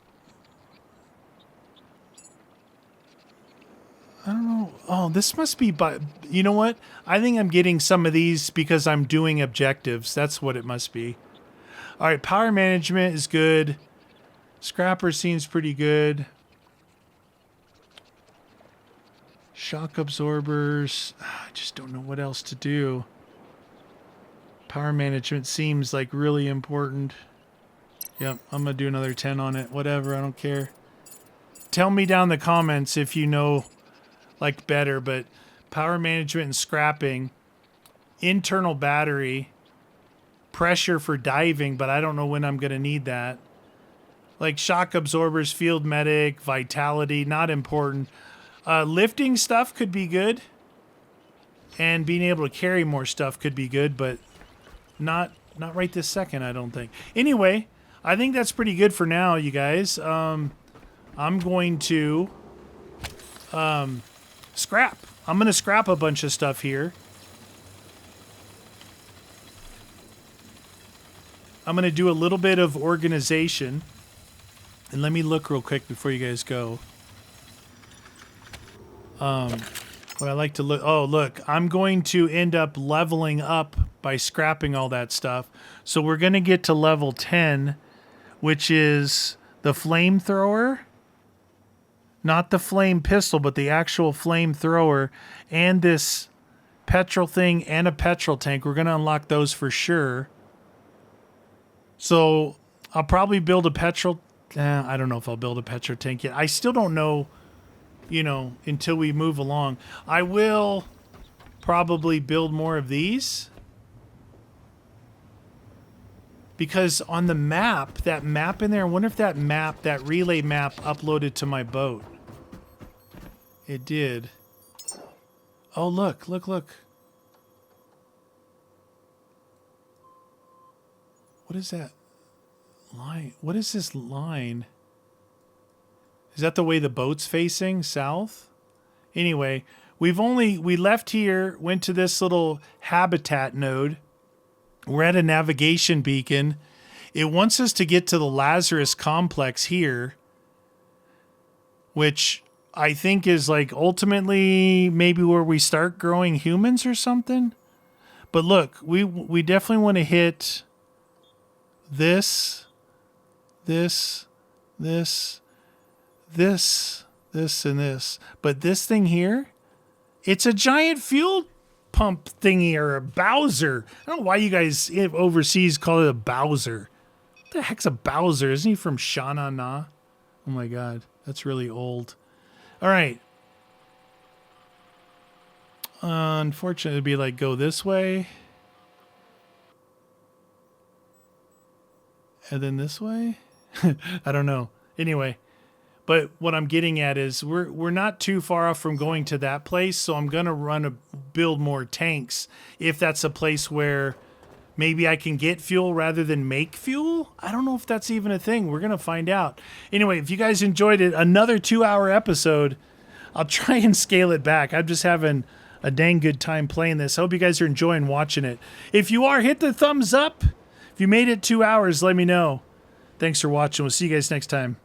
I don't know. Oh, this must be by. You know what? I think I'm getting some of these because I'm doing objectives. That's what it must be. All right, power management is good. Scrapper seems pretty good. Shock absorbers. I just don't know what else to do. Power management seems like really important. Yep, I'm going to do another 10 on it. Whatever, I don't care. Tell me down in the comments if you know like better, but power management and scrapping, internal battery, pressure for diving, but I don't know when I'm going to need that. Like shock absorbers, field medic, vitality, not important. Lifting stuff could be good. And being able to carry more stuff could be good, but not right this second, I don't think. Anyway, I think that's pretty good for now, you guys. I'm going to scrap. I'm going to scrap a bunch of stuff here. I'm going to do a little bit of organization. And let me look real quick before you guys go. What I like to look... Oh, look. I'm going to end up leveling up by scrapping all that stuff. So we're going to get to level 10, which is the flamethrower. Not the flame pistol, but the actual flamethrower. And this petrol thing and a petrol tank. We're going to unlock those for sure. So I'll probably build a petrol... I don't know if I'll build a petrol tank yet. I still don't know, you know, until we move along. I will probably build more of these. Because on the map, that map in there, I wonder if that map, that relay map uploaded to my boat. It did. Oh, look, look, look. What is that line? What is this line? Is that the way the boat's facing? South? Anyway, we left here, went to this little habitat node. We're at a navigation beacon. It wants us to get to the Lazarus complex here, which I think is like ultimately maybe where we start growing humans or something. But look, we definitely want to hit this, this, this, this, this, and this. But this thing here, it's a giant fuel pump thingy or a Bowser. I don't know why you guys overseas call it a Bowser. What the heck's a Bowser? Isn't he from Shana Na? Oh my god, that's really old. All right. Unfortunately, it'd be like go this way. And then this way? I don't know. Anyway, but what I'm getting at is we're not too far off from going to that place, so I'm going to build more tanks if that's a place where maybe I can get fuel rather than make fuel. I don't know if that's even a thing. We're going to find out. Anyway, if you guys enjoyed it, another 2-hour episode, I'll try and scale it back. I'm just having a dang good time playing this. I hope you guys are enjoying watching it. If you are, hit the thumbs up. If you made it 2 hours, let me know. Thanks for watching. We'll see you guys next time.